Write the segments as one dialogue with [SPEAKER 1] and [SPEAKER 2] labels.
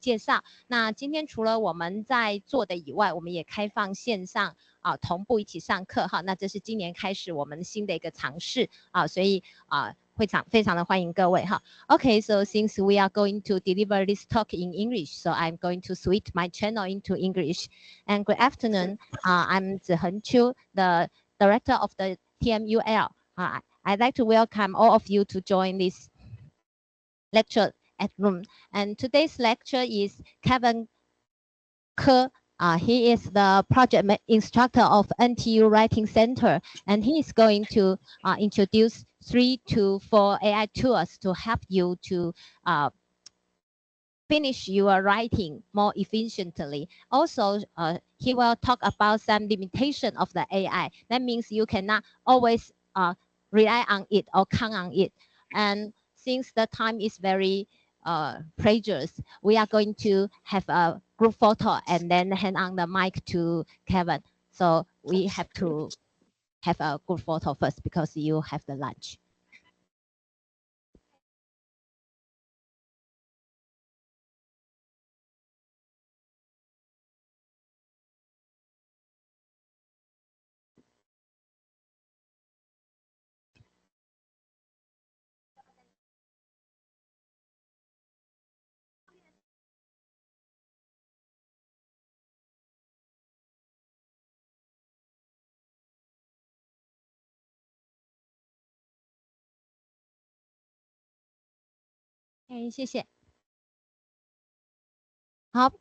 [SPEAKER 1] 介绍。那今天除了我们在做的以外，我们也开放线上同步一起上课哈。那这是今年开始我们新的一个尝试所以会场非常的欢迎各位哈。Okay, so since we are going to deliver this talk in English, so I'm going to switch my channel into English. And good afternoon, I'm Ziheng Chu, the director of the TMUL. I'd like to welcome all of you to join this lecture at room. And today's lecture is Kevin Ke. He is the project instructor of NTU Writing Center, and he is going to introduce 3 to 4 AI tools to help you to finish your writing more efficiently. Also, he will talk about some limitation of the AI. That means you cannot always rely on it or count on it. And since the time is very precious, we are going to have a group photo and then hand on the mic to Kevin. So we have to have a group photo first because you have the lunch. Okay, 谢谢。好。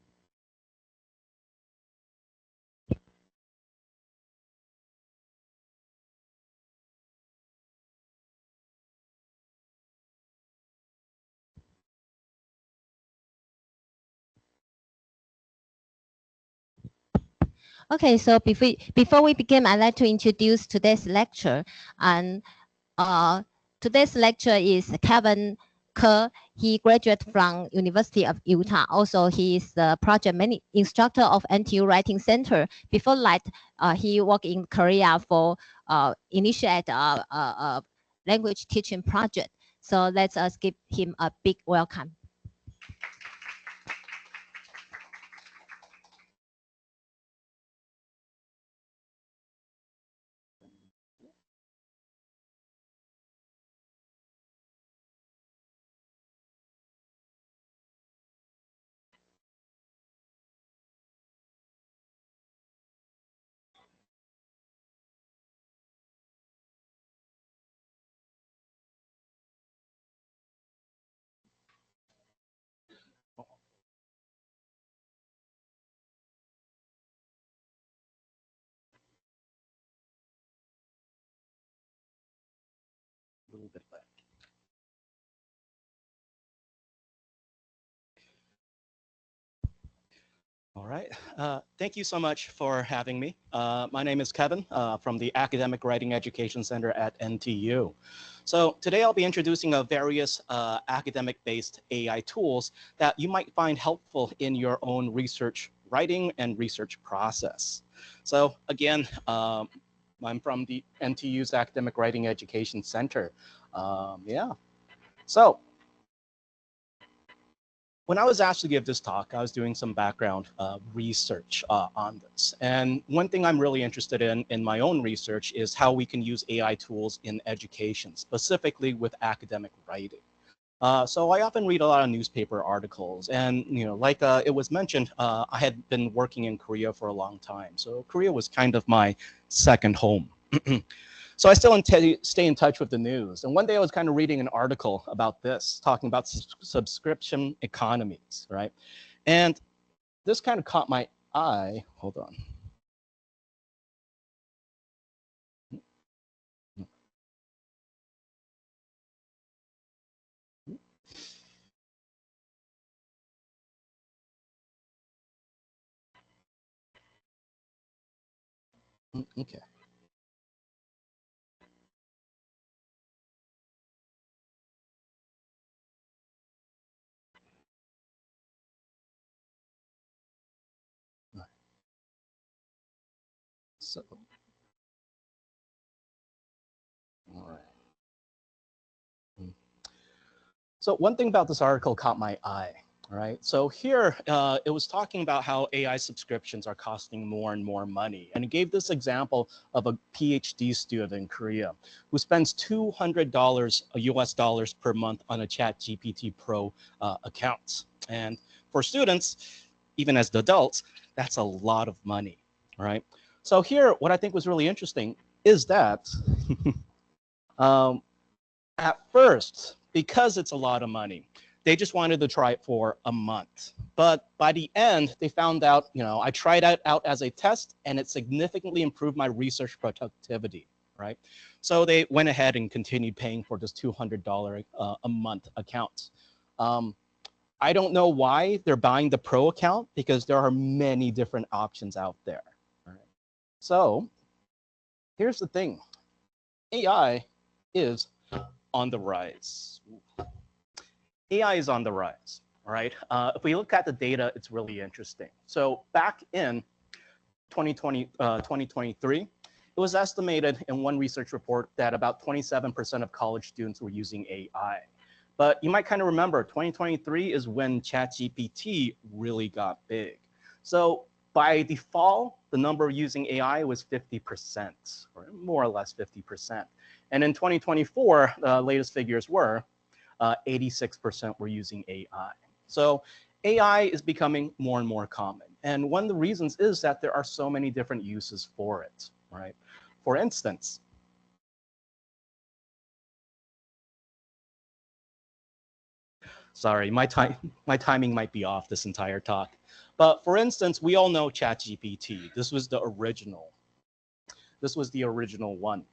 [SPEAKER 1] Okay, so before we begin, I'd like to introduce today's lecture. And today's lecture is Kevin Ke. He graduated from University of Utah. Also, he is the project instructor of NTU Writing Center. Before that, he worked in Korea for initiate a language teaching project. So let's give him a big welcome.
[SPEAKER 2] A little bit left. All right. Thank you so much for having me. My name is Kevin from the Academic Writing Education Center at NTU. So today I'll be introducing various academic-based AI tools that you might find helpful in your own research writing and research process. So again, I'm from the NTU's Academic Writing Education Center. Yeah. So when I was asked to give this talk, I was doing some background research on this. And one thing I'm really interested in my own research is how we can use AI tools in education, specifically with academic writing. So I often read a lot of newspaper articles, and like it was mentioned, I had been working in Korea for a long time. So Korea was kind of my second home. So I still stay in touch with the news. And one day I was kind of reading an article about this, talking about subscription economies, right? And this kind of caught my eye. Hold on. Okay. So, all right. So one thing about this article caught my eye. All right, so here it was talking about how AI subscriptions are costing more and more money. And it gave this example of a PhD student in Korea who spends $200 US dollars per month on a ChatGPT Pro account. And for students, even as the adults, that's a lot of money, right? So here, what I think was really interesting is that at first, because it's a lot of money, they just wanted to try it for a month. But by the end, they found out, I tried it out as a test and it significantly improved my research productivity, right? So they went ahead and continued paying for this $200 a month account. I don't know why they're buying the pro account because there are many different options out there. Right? So here's the thing. AI is on the rise. AI is on the rise, all right? If we look at the data, it's really interesting. So back in 2023, it was estimated in one research report that about 27% of college students were using AI. But you might kind of remember 2023 is when ChatGPT really got big. So by default, the number using AI was 50%, or more or less 50%. And in 2024, the latest figures were 86% were using AI. So AI is becoming more and more common. And one of the reasons is that there are so many different uses for it, right? For instance, sorry, my timing might be off this entire talk. But for instance, we all know ChatGPT. This was the original. This was the original one.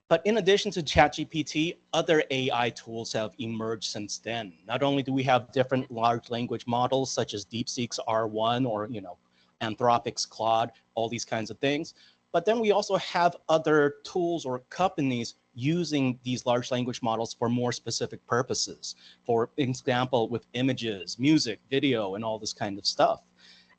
[SPEAKER 2] But in addition to ChatGPT, other AI tools have emerged since then. Not only do we have different large language models such as DeepSeek's R1 or Anthropic's Claude, all these kinds of things, but then we also have other tools or companies using these large language models for more specific purposes. For example, with images, music, video, and all this kind of stuff.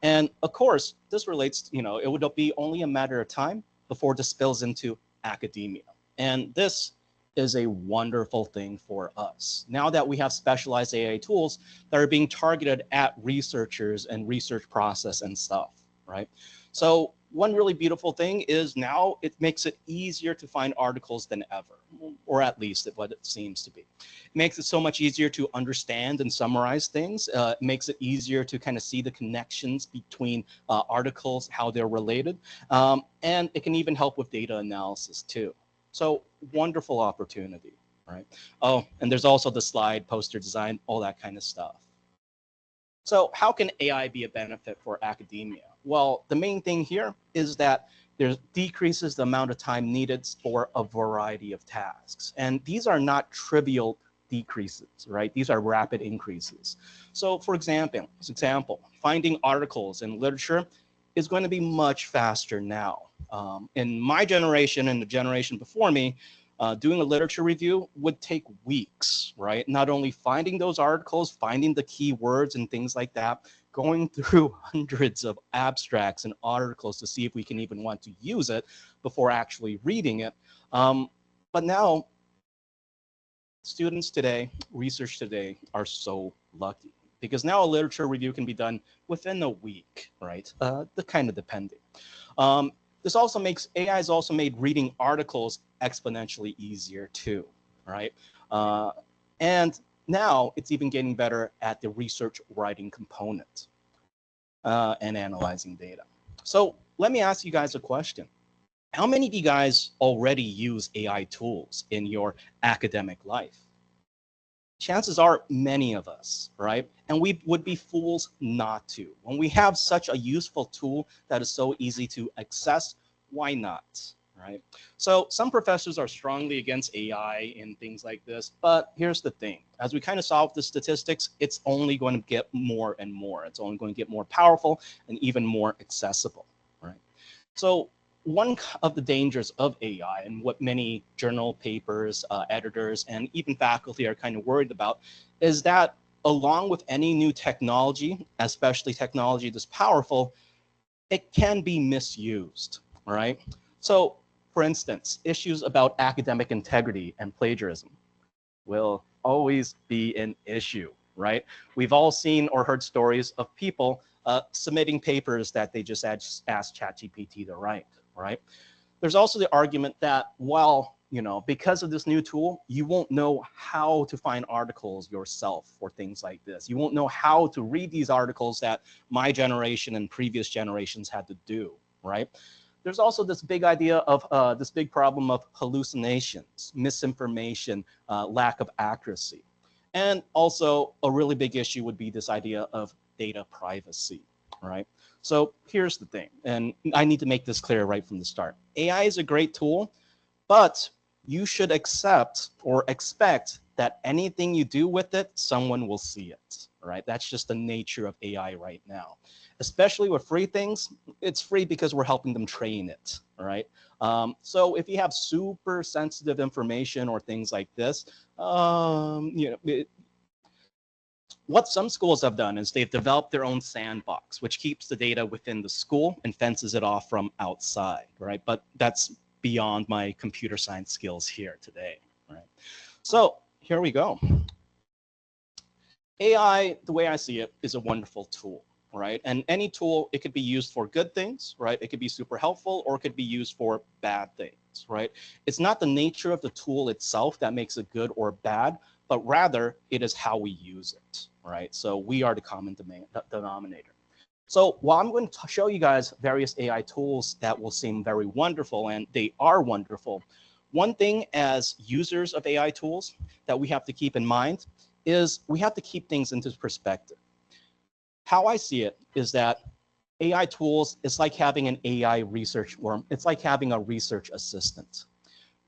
[SPEAKER 2] And of course, this relates, it would be only a matter of time before this spills into academia. And this is a wonderful thing for us. Now that we have specialized AI tools that are being targeted at researchers and research process and stuff, right? So one really beautiful thing is now it makes it easier to find articles than ever, or at least what it seems to be. It makes it so much easier to understand and summarize things. It makes it easier to kind of see the connections between articles, how they're related. And it can even help with data analysis too. So wonderful opportunity, right? Oh, and there's also the slide, poster design, all that kind of stuff. So how can AI be a benefit for academia? Well, the main thing here is that there decreases the amount of time needed for a variety of tasks. And these are not trivial decreases, right? These are rapid increases. So for example, finding articles in literature is going to be much faster now. In my generation and the generation before me, doing a literature review would take weeks, right? Not only finding those articles, finding the keywords and things like that, going through hundreds of abstracts and articles to see if we can even want to use it before actually reading it. But now, students today, research today, are so lucky because now a literature review can be done within a week, right? Kind of depending. This also makes, AI has also made reading articles exponentially easier too, right? And now it's even getting better at the research writing component and analyzing data. So let me ask you guys a question. How many of you guys already use AI tools in your academic life? Chances are many of us, right? And we would be fools not to. When we have such a useful tool that is so easy to access, why not, right? So some professors are strongly against AI and things like this, but here's the thing. As we kind of solve the statistics, it's only going to get more and more. It's only going to get more powerful and even more accessible, right? So one of the dangers of AI and what many journal papers, editors, and even faculty are kind of worried about is that along with any new technology, especially technology this powerful, it can be misused, all right? So for instance, issues about academic integrity and plagiarism. Well, always be an issue, right? We've all seen or heard stories of people submitting papers that they just asked ChatGPT to write, right? There's also the argument that, well, because of this new tool, you won't know how to find articles yourself or things like this. You won't know how to read these articles that my generation and previous generations had to do, right? There's also this big idea of this big problem of hallucinations, misinformation, lack of accuracy. And also a really big issue would be this idea of data privacy, right? So here's the thing, and I need to make this clear right from the start. AI is a great tool, but you should accept or expect that anything you do with it, someone will see it, right? That's just the nature of AI right now. Especially with free things, it's free because we're helping them train it, right? So if you have super sensitive information or things like this, what some schools have done is they've developed their own sandbox, which keeps the data within the school and fences it off from outside, right? But that's beyond my computer science skills here today, right? So here we go. AI, the way I see it, is a wonderful tool, right? And any tool, it could be used for good things, right? It could be super helpful, or it could be used for bad things, right? It's not the nature of the tool itself that makes it good or bad, but rather it is how we use it, right? So we are the common denominator. So while I'm going to show you guys various AI tools that will seem very wonderful, and they are wonderful, one thing as users of AI tools that we have to keep in mind is we have to keep things into perspective. How I see it is that AI tools is like having an AI research, or it's like having a research assistant.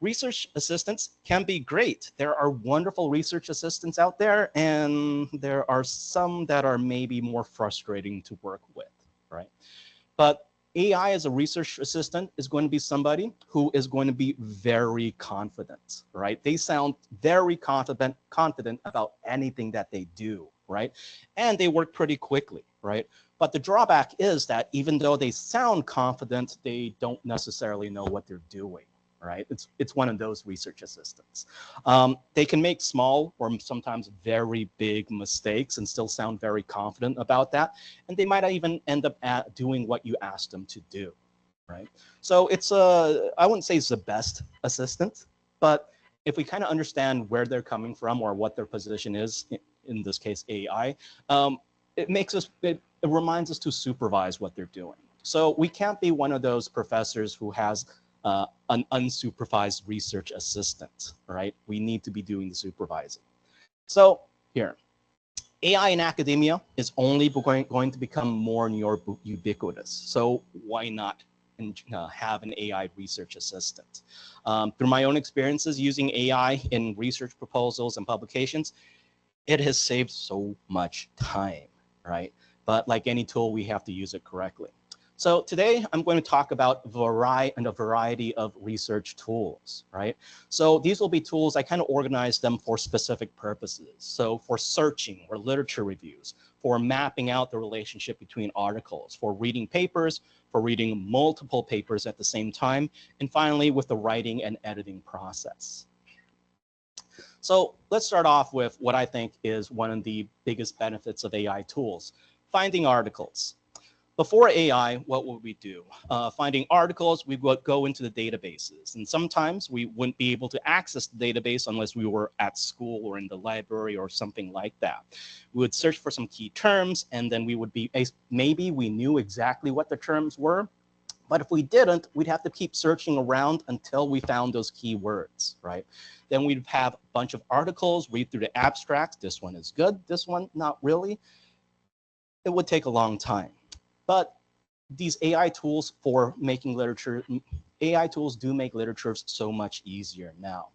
[SPEAKER 2] Research assistants can be great. There are wonderful research assistants out there, and there are some that are maybe more frustrating to work with, right? But AI as a research assistant is going to be somebody who is going to be very confident, right? They sound very confident about anything that they do, right? And they work pretty quickly, right? But the drawback is that even though they sound confident, they don't necessarily know what they're doing, right? It's one of those research assistants. They can make small or sometimes very big mistakes and still sound very confident about that. And they might even end up doing what you asked them to do, right? So it's I wouldn't say it's the best assistant, but if we kind of understand where they're coming from or what their position is, in this case AI, it reminds us to supervise what they're doing. So we can't be one of those professors who has an unsupervised research assistant, right? We need to be doing the supervising. So here, AI in academia is only going to become more and more ubiquitous. So why not have an AI research assistant? Through my own experiences using AI in research proposals and publications, it has saved so much time, right? But like any tool, we have to use it correctly. So today I'm going to talk about a variety of research tools, right? So these will be tools, I kind of organize them for specific purposes. So for searching or literature reviews, for mapping out the relationship between articles, for reading papers, for reading multiple papers at the same time, and finally with the writing and editing process. So let's start off with what I think is one of the biggest benefits of AI tools, finding articles. Before AI, what would we do? Finding articles, we would go into the databases. And sometimes we wouldn't be able to access the database unless we were at school or in the library or something like that. We would search for some key terms, and then we would be, maybe we knew exactly what the terms were, but if we didn't, we'd have to keep searching around until we found those keywords, right? Then we'd have a bunch of articles, read through the abstracts. This one is good, this one, not really. It would take a long time. But these AI tools for making literature, AI tools do make literature so much easier now.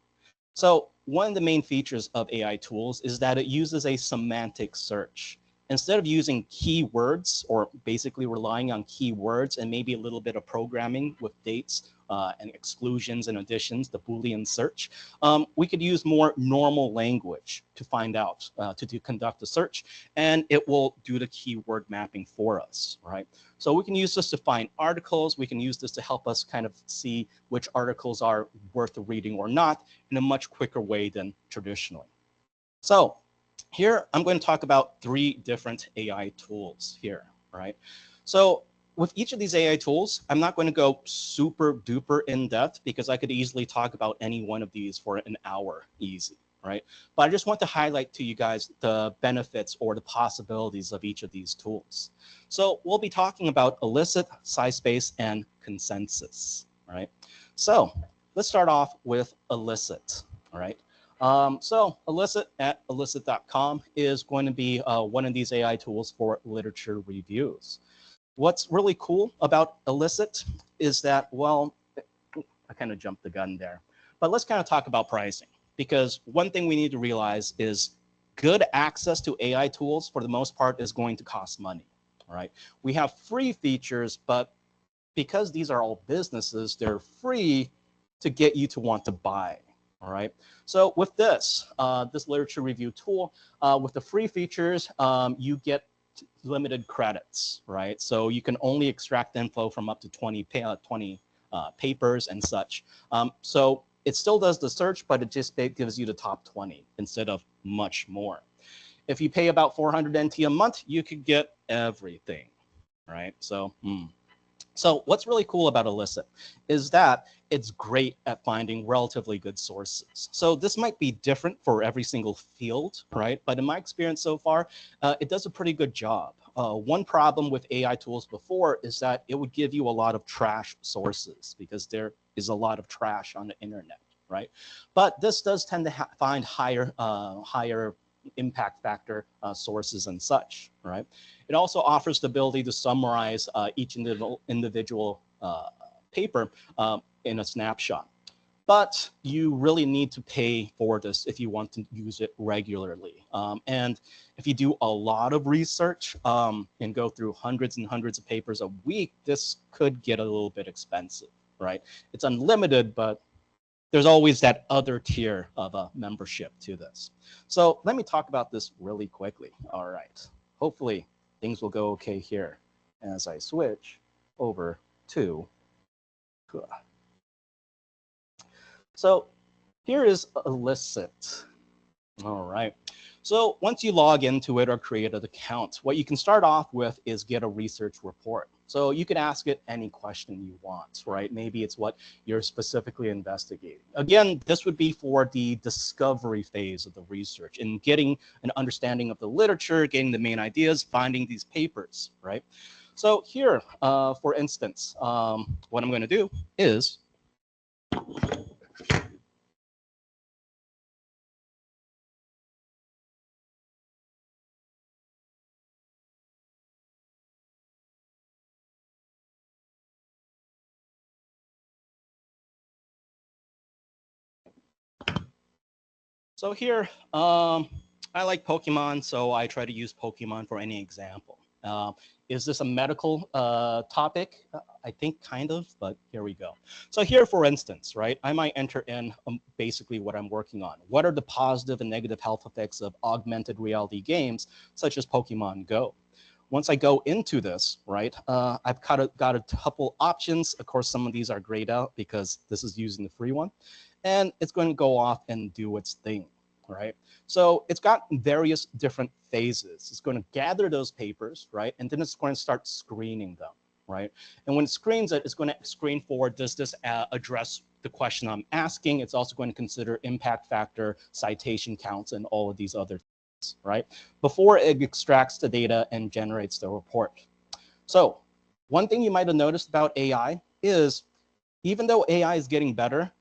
[SPEAKER 2] So one of the main features of AI tools is that it uses a semantic search. Instead of using keywords or basically relying on keywords and maybe a little bit of programming with dates and exclusions and additions, the Boolean search, we could use more normal language to find out, to conduct a search, and it will do the keyword mapping for us, right? So we can use this to find articles. We can use this to help us kind of see which articles are worth reading or not in a much quicker way than traditionally. So here I'm going to talk about 3 different AI tools here, right? So with each of these AI tools, I'm not going to go super duper in depth because I could easily talk about any one of these for an hour easy, right? But I just want to highlight to you guys the benefits or the possibilities of each of these tools. So we'll be talking about elicit, SciSpace, and consensus, right? So let's start off with elicit, all right? So elicit at elicit.com is going to be one of these AI tools for literature reviews. What's really cool about elicit is that, well, I kind of jumped the gun there, but let's kind of talk about pricing, because one thing we need to realize is good access to AI tools for the most part is going to cost money, right? We have free features, but because these are all businesses, they're free to get you to want to buy. All right. So with this, this literature review tool, with the free features, you get limited credits, right? So you can only extract info from up to 20 papers and such. So it still does the search, but it just gives you the top 20 instead of much more. If you pay about 400 NT a month, you could get everything, right? So what's really cool about elicit is that it's great at finding relatively good sources. So this might be different for every single field, right? But in my experience so far, it does a pretty good job. One problem with AI tools before is that it would give you a lot of trash sources because there is a lot of trash on the internet, right? But this does tend to find higher impact factor sources and such, right? It also offers the ability to summarize each individual paper in a snapshot. But you really need to pay for this if you want to use it regularly. And if you do a lot of research and go through hundreds and hundreds of papers a week, this could get a little bit expensive, right? It's unlimited, but there's always that other tier of a membership to this. So let me talk about this really quickly. All right. Hopefully things will go okay here as I switch over to. So here is elicit. All right. So once you log into it or create an account, what you can start off with is get a research report. So you can ask it any question you want, right? Maybe it's what you're specifically investigating. Again, this would be for the discovery phase of the research and getting an understanding of the literature, getting the main ideas, finding these papers, right? So here, for instance, what I'm going to do is So here, I like Pokemon, so I try to use Pokemon for any example. Is this a medical topic? I think kind of, but here we go. So here, for instance, right, I might enter in basically what I'm working on. What are the positive and negative health effects of augmented reality games, such as Pokemon Go? Once I go into this, right, I've got a couple options. Of course, some of these are grayed out because this is using the free one. And it's going to go off and do its thing, right? So it's got various different phases. It's going to gather those papers, right? And then it's going to start screening them, right? And when it screens it, it's going to screen for, does this address the question I'm asking? It's also going to consider impact factor, citation counts, and all of these other things, right? Before it extracts the data and generates the report. So one thing you might have noticed about AI is even though AI is getting better,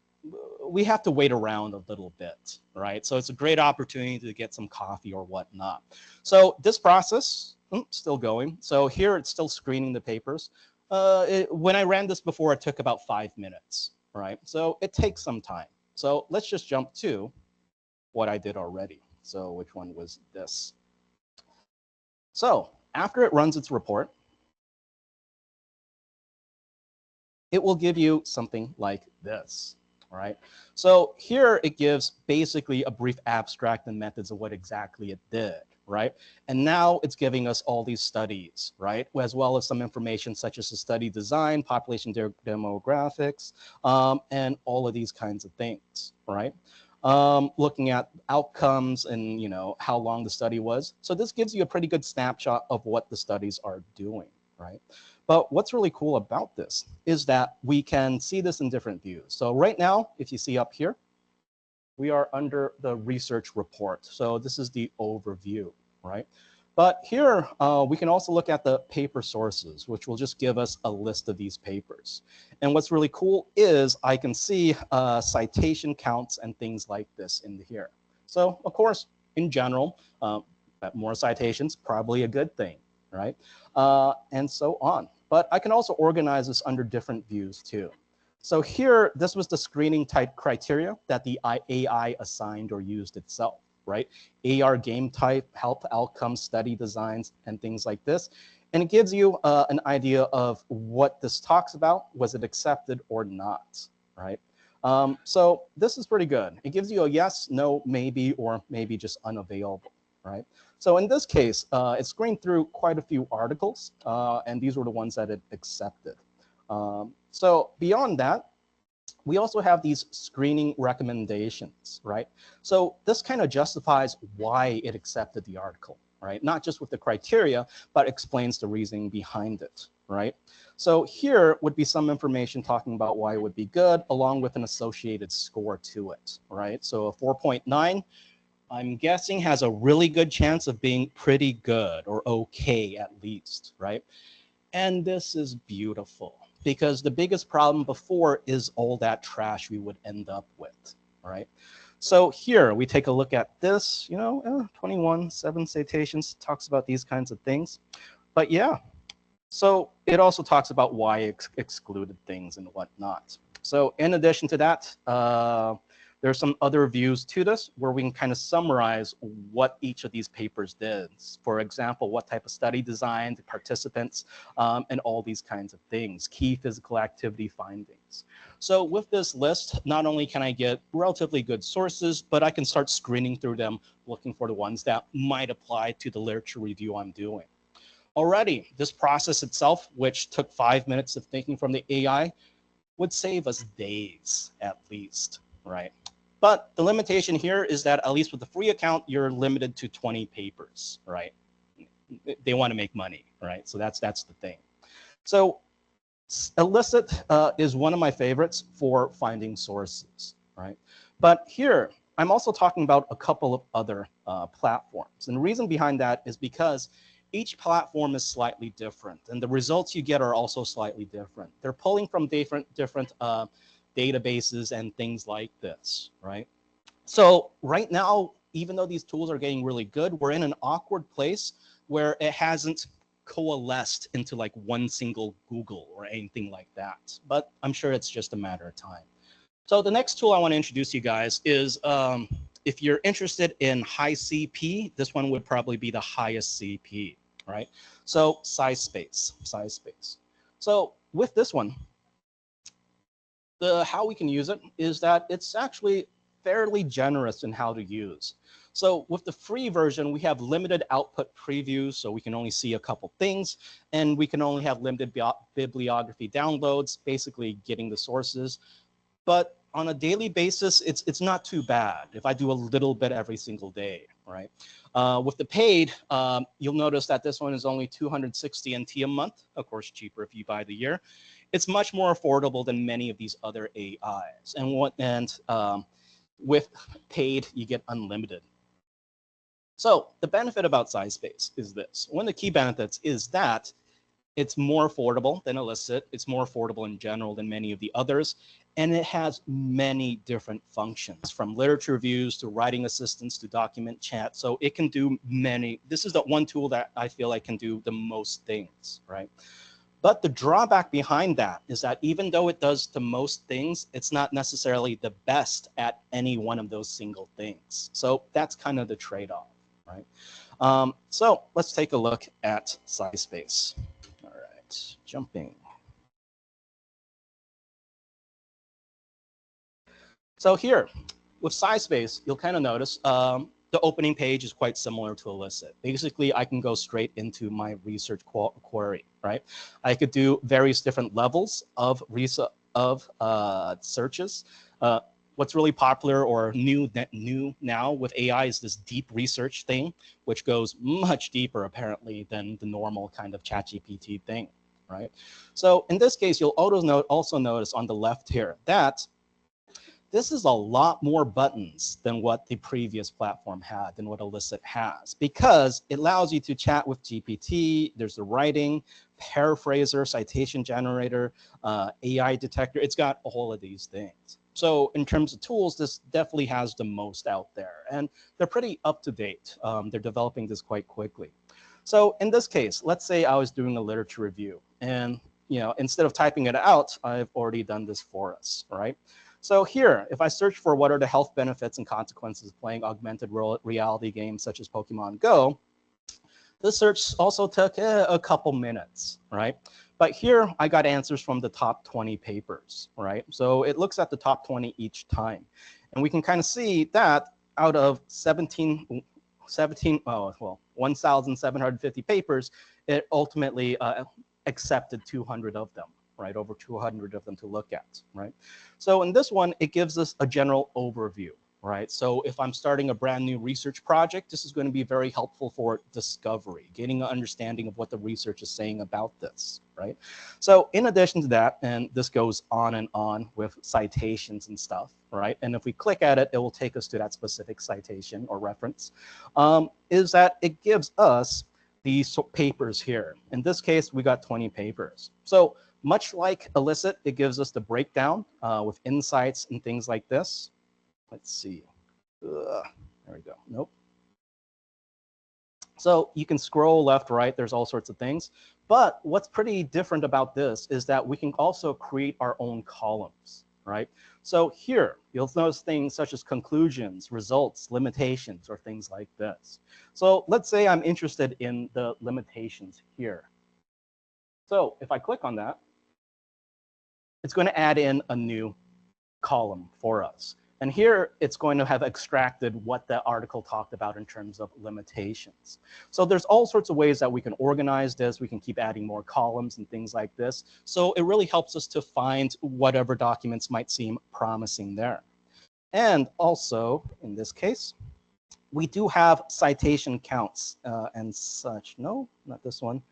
[SPEAKER 2] we have to wait around a little bit, right? So it's a great opportunity to get some coffee or whatnot. So this process, still going. So here it's still screening the papers. When I ran this before, it took about 5 minutes, right? So it takes some time. So let's just jump to what I did already. So which one was this? So after it runs its report, it will give you something like this. All right. So here it gives basically a brief abstract and methods of what exactly it did, right? And now it's giving us all these studies, right? As well as some information such as the study design, population demographics, and all of these kinds of things, right? looking at outcomes and how long the study was. So this gives you a pretty good snapshot of what the studies are doing, right? But what's really cool about this is that we can see this in different views. So right now, if you see up here, we are under the research report. So this is the overview, right? But here, we can also look at the paper sources, which will just give us a list of these papers. And what's really cool is I can see citation counts and things like this in here. So of course, in general, more citations, probably a good thing, right? And so on. But I can also organize this under different views too. So here, this was the screening type criteria that the AI assigned or used itself, right? AR game type, health outcomes, study designs, and things like this. And it gives you an idea of what this talks about. Was it accepted or not, right? So this is pretty good. It gives you a yes, no, maybe, or maybe just unavailable, right? So in this case, it screened through quite a few articles, and these were the ones that it accepted. So beyond that, we also have these screening recommendations, right? So this kind of justifies why it accepted the article, right? Not just with the criteria, but explains the reasoning behind it, right? So here would be some information talking about why it would be good, along with an associated score to it, right? So a 4.9, I'm guessing has a really good chance of being pretty good or okay at least, right? And this is beautiful because the biggest problem before is all that trash we would end up with, right? So here we take a look at this, 21, 7 citations, talks about these kinds of things. But yeah, so it also talks about why it excluded things and whatnot. So in addition to that, there are some other views to this where we can kind of summarize what each of these papers did. For example, what type of study design, the participants, and all these kinds of things, key physical activity findings. So with this list, not only can I get relatively good sources, but I can start screening through them, looking for the ones that might apply to the literature review I'm doing. Already, this process itself, which took 5 minutes of thinking from the AI, would save us days at least, right? But the limitation here is that at least with the free account, you're limited to 20 papers, right? They want to make money, right? So that's the thing. So Elicit is one of my favorites for finding sources, right? But here, I'm also talking about a couple of other platforms. And the reason behind that is because each platform is slightly different, and the results you get are also slightly different. They're pulling from different databases and things like this, right? So right now, even though these tools are getting really good, we're in an awkward place where it hasn't coalesced into like one single Google or anything like that. But I'm sure it's just a matter of time. So the next tool I want to introduce you guys is if you're interested in high CP, this one would probably be the highest CP, right? So SciSpace. So with this one, how we can use it is that it's actually fairly generous in how to use. So with the free version, we have limited output previews, so we can only see a couple things, and we can only have limited bibliography downloads, basically getting the sources. But on a daily basis, it's not too bad if I do a little bit every single day, right? With the paid, you'll notice that this one is only 260 NT a month, of course cheaper if you buy the year. It's much more affordable than many of these other AIs. And with paid, you get unlimited. So the benefit about SciSpace is this. One of the key benefits is that it's more affordable than Elicit. It's more affordable in general than many of the others. And it has many different functions, from literature reviews to writing assistance to document chat. So it can do many. This is the one tool that I feel like can do the most things, right? But the drawback behind that is that even though it does the most things, it's not necessarily the best at any one of those single things. So that's kind of the trade-off, right? So let's take a look at SciSpace. All right, jumping. So here, with SciSpace, you'll kind of notice the opening page is quite similar to Elicit. Basically, I can go straight into my research query, right? I could do various different levels of searches. What's really popular or new now with AI is this deep research thing, which goes much deeper apparently than the normal kind of ChatGPT thing, right? So in this case, you'll also notice on the left here that this is a lot more buttons than what the previous platform had, than what Elicit has, because it allows you to chat with GPT. There's the writing, paraphraser, citation generator, AI detector. It's got all of these things. So in terms of tools, this definitely has the most out there, and they're pretty up to date. They're developing this quite quickly. So in this case, let's say I was doing a literature review, and instead of typing it out, I've already done this for us, right? So here, if I search for what are the health benefits and consequences of playing augmented reality games such as Pokemon Go, this search also took a couple minutes, right? But here I got answers from the top 20 papers, right? So it looks at the top 20 each time. And we can kind of see that out of 1,750 papers, it ultimately accepted 200 of them, right? Over 200 of them to look at, right? So in this one, it gives us a general overview, right? So if I'm starting a brand new research project, this is going to be very helpful for discovery, getting an understanding of what the research is saying about this, right? So in addition to that, and this goes on and on with citations and stuff, right? And if we click at it, it will take us to that specific citation or reference, is that it gives us these papers here. In this case, we got 20 papers. So much like Elicit, it gives us the breakdown with insights and things like this. Let's see. There we go. Nope. So you can scroll left, right. There's all sorts of things. But what's pretty different about this is that we can also create our own columns, right? So here, you'll notice things such as conclusions, results, limitations, or things like this. So let's say I'm interested in the limitations here. So if I click on that, it's going to add in a new column for us. And here it's going to have extracted what the article talked about in terms of limitations. So there's all sorts of ways that we can organize this. We can keep adding more columns and things like this. So it really helps us to find whatever documents might seem promising there. And also, in this case, we do have citation counts and such. No, not this one.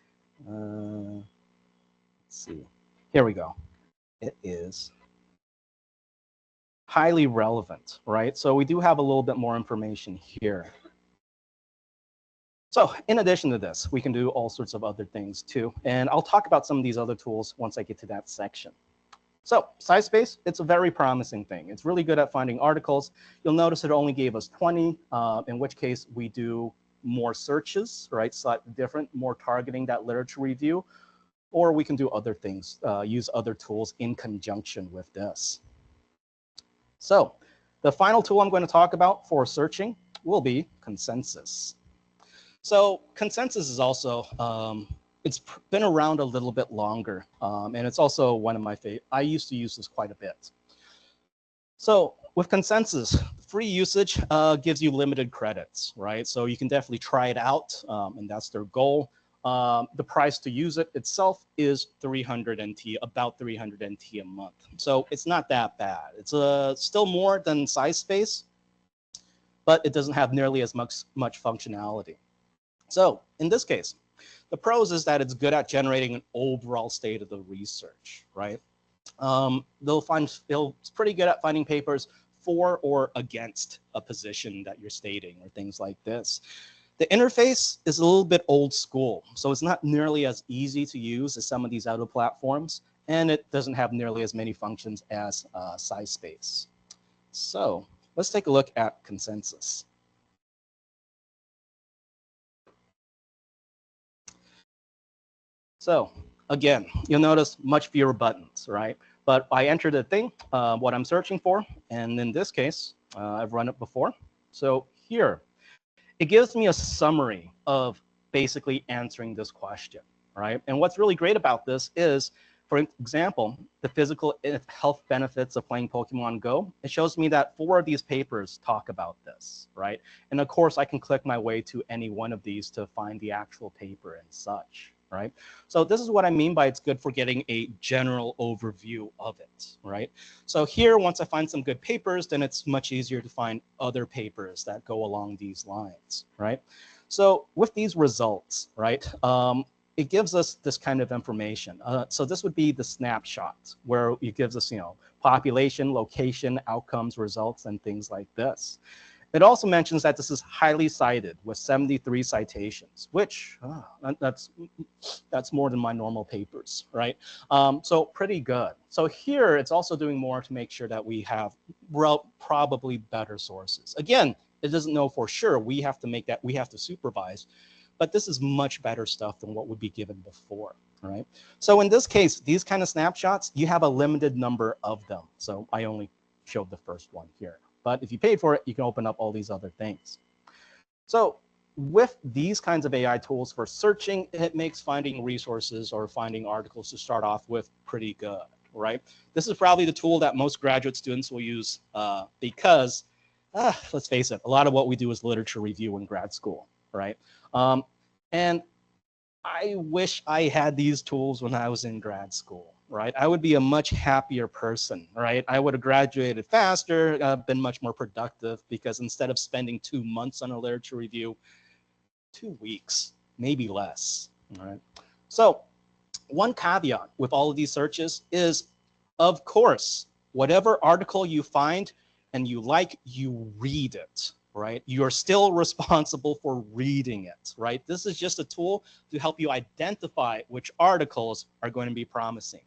[SPEAKER 2] Let's see. Here we go. It is highly relevant, right? So we do have a little bit more information here. So in addition to this, we can do all sorts of other things too. And I'll talk about some of these other tools once I get to that section. So SciSpace, it's a very promising thing. It's really good at finding articles. You'll notice it only gave us 20, in which case we do more searches, right? Slightly different, more targeting that literature review, or we can do other things, use other tools in conjunction with this. So the final tool I'm going to talk about for searching will be consensus. So consensus is also, it's been around a little bit longer, and it's also one of my favorite. I used to use this quite a bit. So with consensus, free usage gives you limited credits, right? So you can definitely try it out, and that's their goal. The price to use it itself is 300 NT, about 300 NT a month. So it's not that bad. It's still more than SciSpace, but it doesn't have nearly as much functionality. So in this case, the pros is that it's good at generating an overall state of the research, right? It's pretty good at finding papers for or against a position that you're stating or things like this. The interface is a little bit old school, so it's not nearly as easy to use as some of these other platforms, and it doesn't have nearly as many functions as SciSpace. So let's take a look at consensus. So again, you'll notice much fewer buttons, right? But I enter the thing, what I'm searching for, and in this case, I've run it before. So here, it gives me a summary of basically answering this question, right? And what's really great about this is, for example, the physical health benefits of playing Pokemon Go. It shows me that 4 of these papers talk about this, right? And of course, I can click my way to any one of these to find the actual paper and such, right? So this is what I mean by it's good for getting a general overview of it, right? So here, once I find some good papers, then it's much easier to find other papers that go along these lines, right? So with these results, right, it gives us this kind of information. So this would be the snapshot where it gives us, population, location, outcomes, results, and things like this. It also mentions that this is highly cited with 73 citations, which that's more than my normal papers, right? So pretty good. So here it's also doing more to make sure that we have probably better sources. Again, it doesn't know for sure. We have to make that, we have to supervise, but this is much better stuff than what would be given before, right? So in this case, these kind of snapshots, you have a limited number of them. So I only showed the first one here. But if you paid for it, you can open up all these other things. So with these kinds of AI tools for searching, it makes finding resources or finding articles to start off with pretty good, right? This is probably the tool that most graduate students will use because, let's face it, a lot of what we do is literature review in grad school, right? And I wish I had these tools when I was in grad school, right? I would be a much happier person, right? I would have graduated faster, been much more productive, because instead of spending 2 months on a literature review, 2 weeks, maybe less, all right? So one caveat with all of these searches is, of course, whatever article you find and you like, you read it, right? You're still responsible for reading it, right? This is just a tool to help you identify which articles are going to be promising.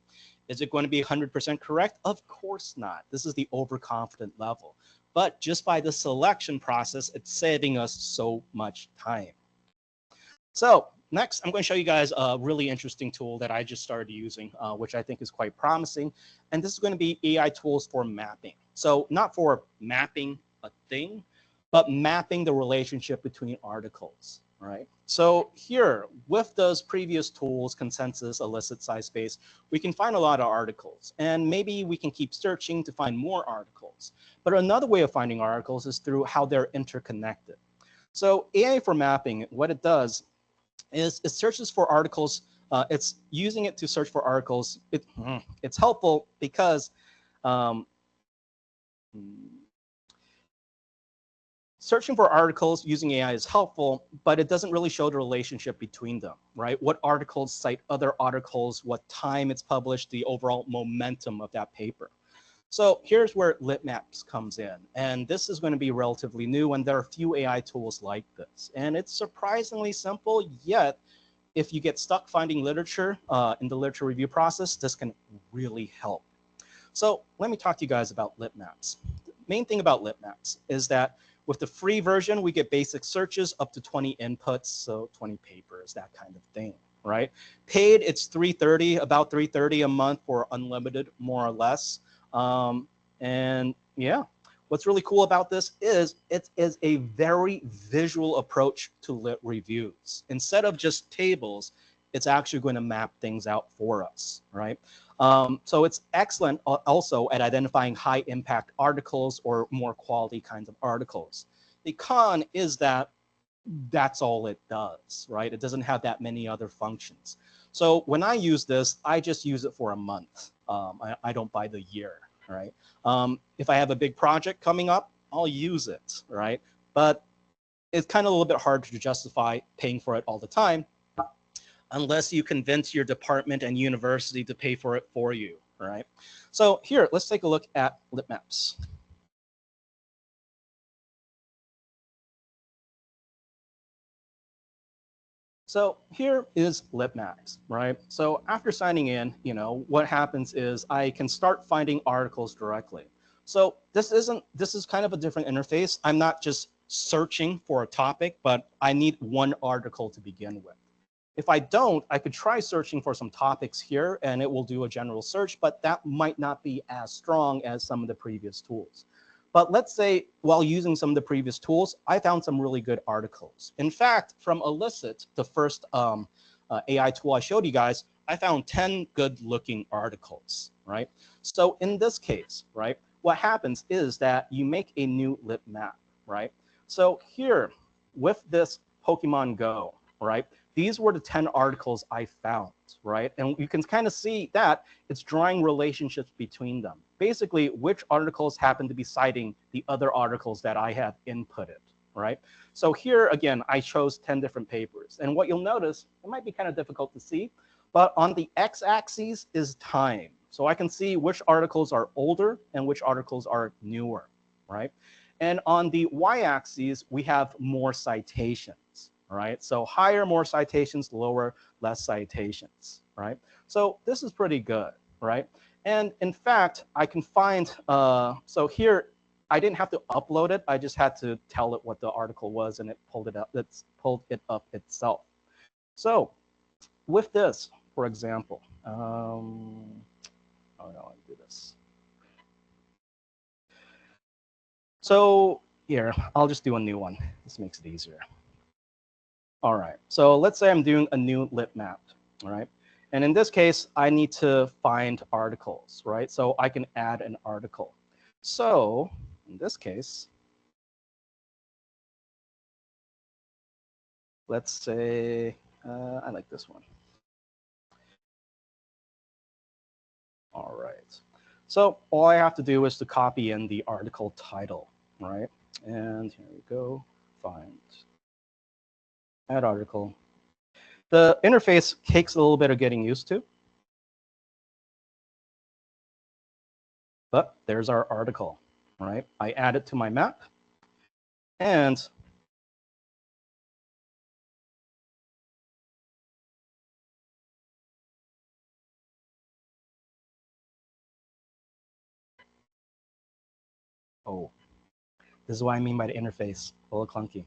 [SPEAKER 2] Is it going to be 100% correct? Of course not. This is the overconfident level. But just by the selection process, it's saving us so much time. So next, I'm going to show you guys a really interesting tool that I just started using, which I think is quite promising. And this is going to be AI tools for mapping. So not for mapping a thing, but mapping the relationship between articles, right? So here, with those previous tools, consensus, elicit, SciSpace, we can find a lot of articles. And maybe we can keep searching to find more articles. But another way of finding articles is through how they're interconnected. So AI for mapping, what it does is it searches for articles. It's using it to search for articles. It's helpful because searching for articles using AI is helpful, but it doesn't really show the relationship between them, right? What articles cite other articles, what time it's published, the overall momentum of that paper. So here's where LitMaps comes in. And this is going to be relatively new, and there are a few AI tools like this. And it's surprisingly simple, yet if you get stuck finding literature in the literature review process, this can really help. So let me talk to you guys about LitMaps. The main thing about LitMaps is that with the free version, we get basic searches up to 20 inputs, so 20 papers, that kind of thing, right? Paid, it's $330, about $330 a month for unlimited, more or less. And yeah, what's really cool about this is it is a very visual approach to lit reviews. Instead of just tables, it's actually going to map things out for us, right? So it's excellent also at identifying high impact articles or more quality kinds of articles. The con is that that's all it does, right? It doesn't have that many other functions. So when I use this, I just use it for a month. I don't buy the year, right? If I have a big project coming up, I'll use it, right? But it's kind of a little bit hard to justify paying for it all the time, unless you convince your department and university to pay for it for you, right? So here, let's take a look at LitMaps. So here is LitMaps, right? So after signing in, what happens is I can start finding articles directly. So this is kind of a different interface. I'm not just searching for a topic, but I need one article to begin with. If I don't, I could try searching for some topics here and it will do a general search, but that might not be as strong as some of the previous tools. But let's say while using some of the previous tools, I found some really good articles. In fact, from Elicit, the first AI tool I showed you guys, I found 10 good looking articles, right? So in this case, right, what happens is that you make a new LitMap, right? So here with this Pokemon Go, right, these were the 10 articles I found, right? And you can kind of see that it's drawing relationships between them. Basically, which articles happen to be citing the other articles that I have inputted, right? So here, again, I chose 10 different papers. And what you'll notice, it might be kind of difficult to see, but on the x-axis is time. So I can see which articles are older and which articles are newer, right? And on the y-axis, we have more citations, right? So higher, more citations, lower, less citations, right? So this is pretty good, right? And in fact, I can find, so here, I didn't have to upload it. I just had to tell it what the article was, and it pulled it up. It's pulled it up itself. So with this, for example, oh no, I do this. So here, I'll just do a new one. This makes it easier. All right, so let's say I'm doing a new lit map, all right? And in this case, I need to find articles, right? So I can add an article. So in this case, let's say, I like this one. All right. So all I have to do is to copy in the article title, right? And here we go, find, add article. The interface takes a little bit of getting used to. But there's our article, right? I add it to my map. And oh, this is what I mean by the interface, a little clunky.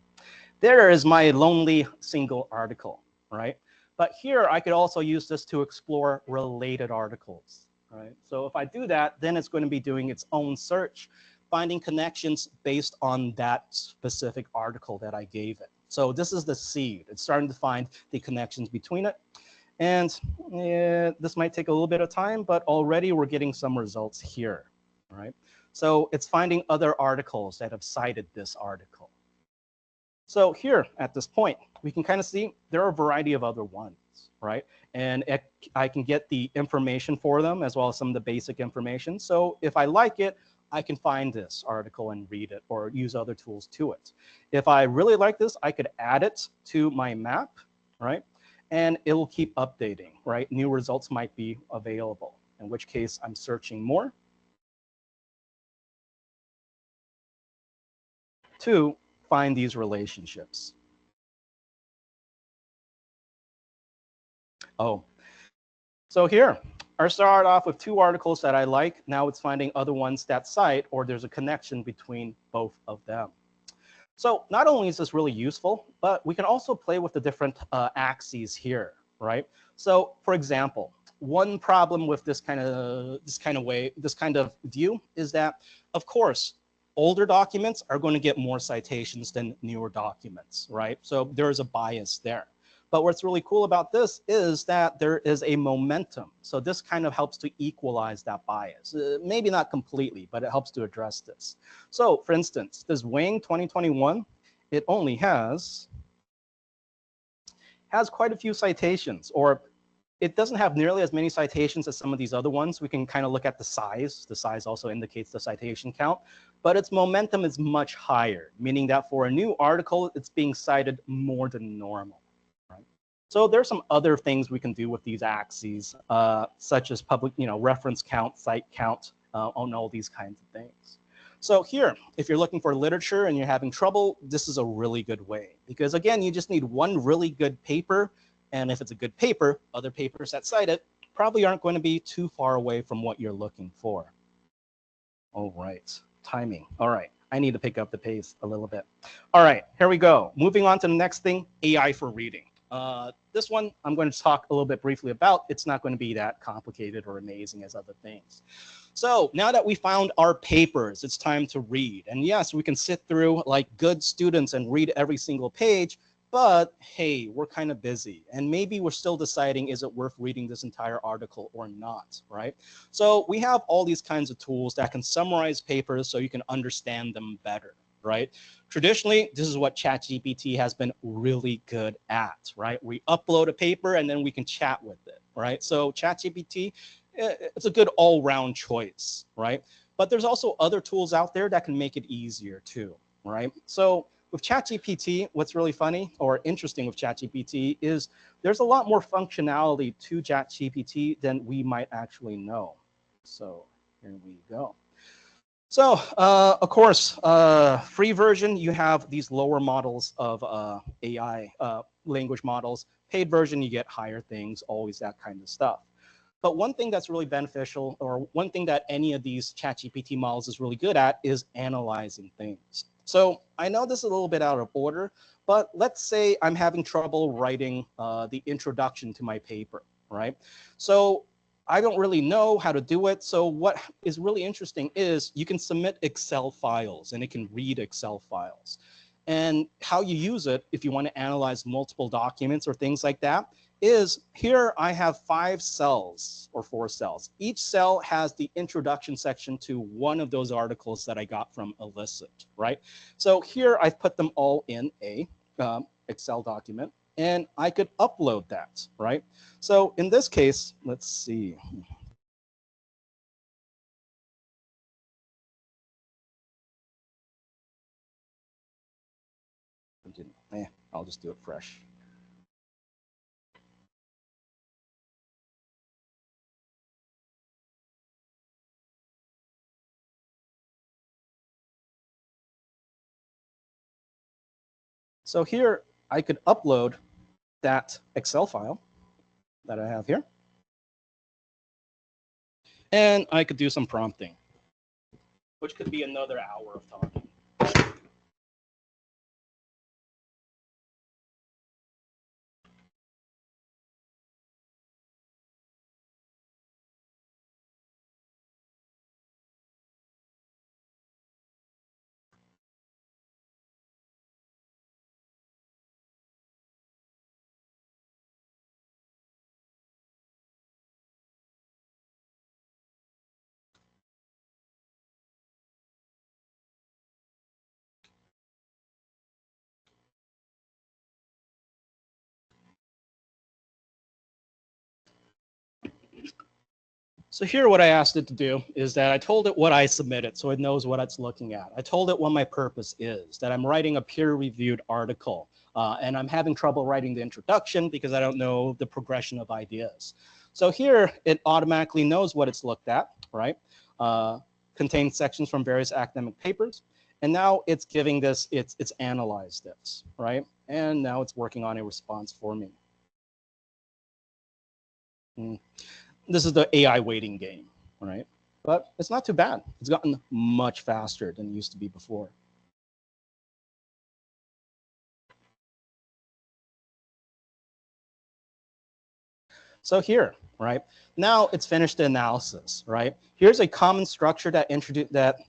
[SPEAKER 2] There is my lonely single article, right? But here I could also use this to explore related articles, right? So if I do that, then it's going to be doing its own search, finding connections based on that specific article that I gave it. So this is the seed. It's starting to find the connections between it. And yeah, this might take a little bit of time, but already we're getting some results here, right? So it's finding other articles that have cited this article. So here at this point, we can kind of see there are a variety of other ones, right? And I can get the information for them as well as some of the basic information. So if I like it, I can find this article and read it or use other tools to it. If I really like this, I could add it to my map, right? And it will keep updating, right? New results might be available, in which case I'm searching more to find these relationships. Oh, so here, I started off with 2 articles that I like. Now it's finding other ones that cite or there's a connection between both of them. So not only is this really useful, but we can also play with the different axes here, right? So for example, one problem with this kind of view is that, of course, older documents are going to get more citations than newer documents, right? So there is a bias there. But what's really cool about this is that there is a momentum. So this kind of helps to equalize that bias. Maybe not completely, but it helps to address this. So for instance, this Wang 2021, it only has quite a few citations, or it doesn't have nearly as many citations as some of these other ones. We can kind of look at the size. The size also indicates the citation count, but its momentum is much higher, meaning that for a new article, it's being cited more than normal. So there's some other things we can do with these axes, such as public, reference count, site count, on all these kinds of things. So here, if you're looking for literature and you're having trouble, this is a really good way. Because again, you just need one really good paper. And if it's a good paper, other papers that cite it probably aren't going to be too far away from what you're looking for. All right, timing. All right, I need to pick up the pace a little bit. All right, here we go. Moving on to the next thing, AI for reading. This one I'm going to talk a little bit briefly about. It's not going to be that complicated or amazing as other things. So now that we found our papers, it's time to read. And yes, we can sit through like good students and read every single page, but hey, we're kind of busy. And maybe we're still deciding, is it worth reading this entire article or not, right? So we have all these kinds of tools that can summarize papers so you can understand them better. right? Traditionally, this is what ChatGPT has been really good at, right? We upload a paper and then we can chat with it, right? So ChatGPT, it's a good all-round choice, right? But there's also other tools out there that can make it easier too, right? So with ChatGPT, what's really funny or interesting with ChatGPT is there's a lot more functionality to ChatGPT than we might actually know. So here we go. So, of course, free version, you have these lower models of AI language models. Paid version, you get higher things, always that kind of stuff. But one thing that's really beneficial, or one thing that any of these ChatGPT models is really good at, is analyzing things. So I know this is a little bit out of order, but let's say I'm having trouble writing the introduction to my paper, right? So I don't really know how to do it. So what is really interesting is you can submit Excel files and it can read Excel files. And how you use it, if you want to analyze multiple documents or things like that, is here I have 5 cells or 4 cells. Each cell has the introduction section to one of those articles that I got from Elicit, right? So here I've put them all in a Excel document, and I could upload that, right? So in this case, let's see. I'll just do it fresh. So here I could upload that Excel file that I have here. And I could do some prompting, which could be another hour of talking. So here what I asked it to do is that I told it what I submitted so it knows what it's looking at. I told it what my purpose is, that I'm writing a peer-reviewed article and I'm having trouble writing the introduction because I don't know the progression of ideas. So here it automatically knows what it's looked at, right? Contains sections from various academic papers. And now it's giving this, it's analyzed this, right? And now it's working on a response for me. This is the AI waiting game, right? But it's not too bad. It's gotten much faster than it used to be before. So here, right, now it's finished the analysis, right? Here's a common structure that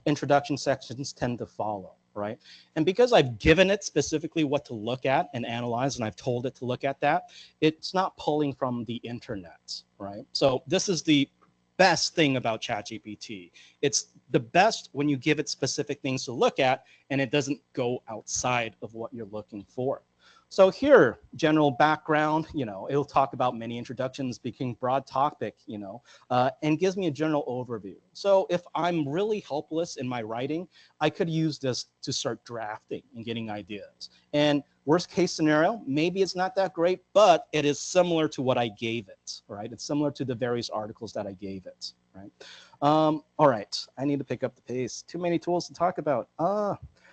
[SPEAKER 2] introduction sections tend to follow, right? And because I've given it specifically what to look at and analyze, and I've told it to look at that, it's not pulling from the internet, right? So this is the best thing about ChatGPT. It's the best when you give it specific things to look at and it doesn't go outside of what you're looking for. So here, general background, it'll talk about many introductions, speaking broad topic, and gives me a general overview. So if I'm really helpless in my writing, I could use this to start drafting and getting ideas. And worst case scenario, maybe it's not that great, but it is similar to what I gave it, right? It's similar to the various articles that I gave it, right? All right, I need to pick up the pace. Too many tools to talk about.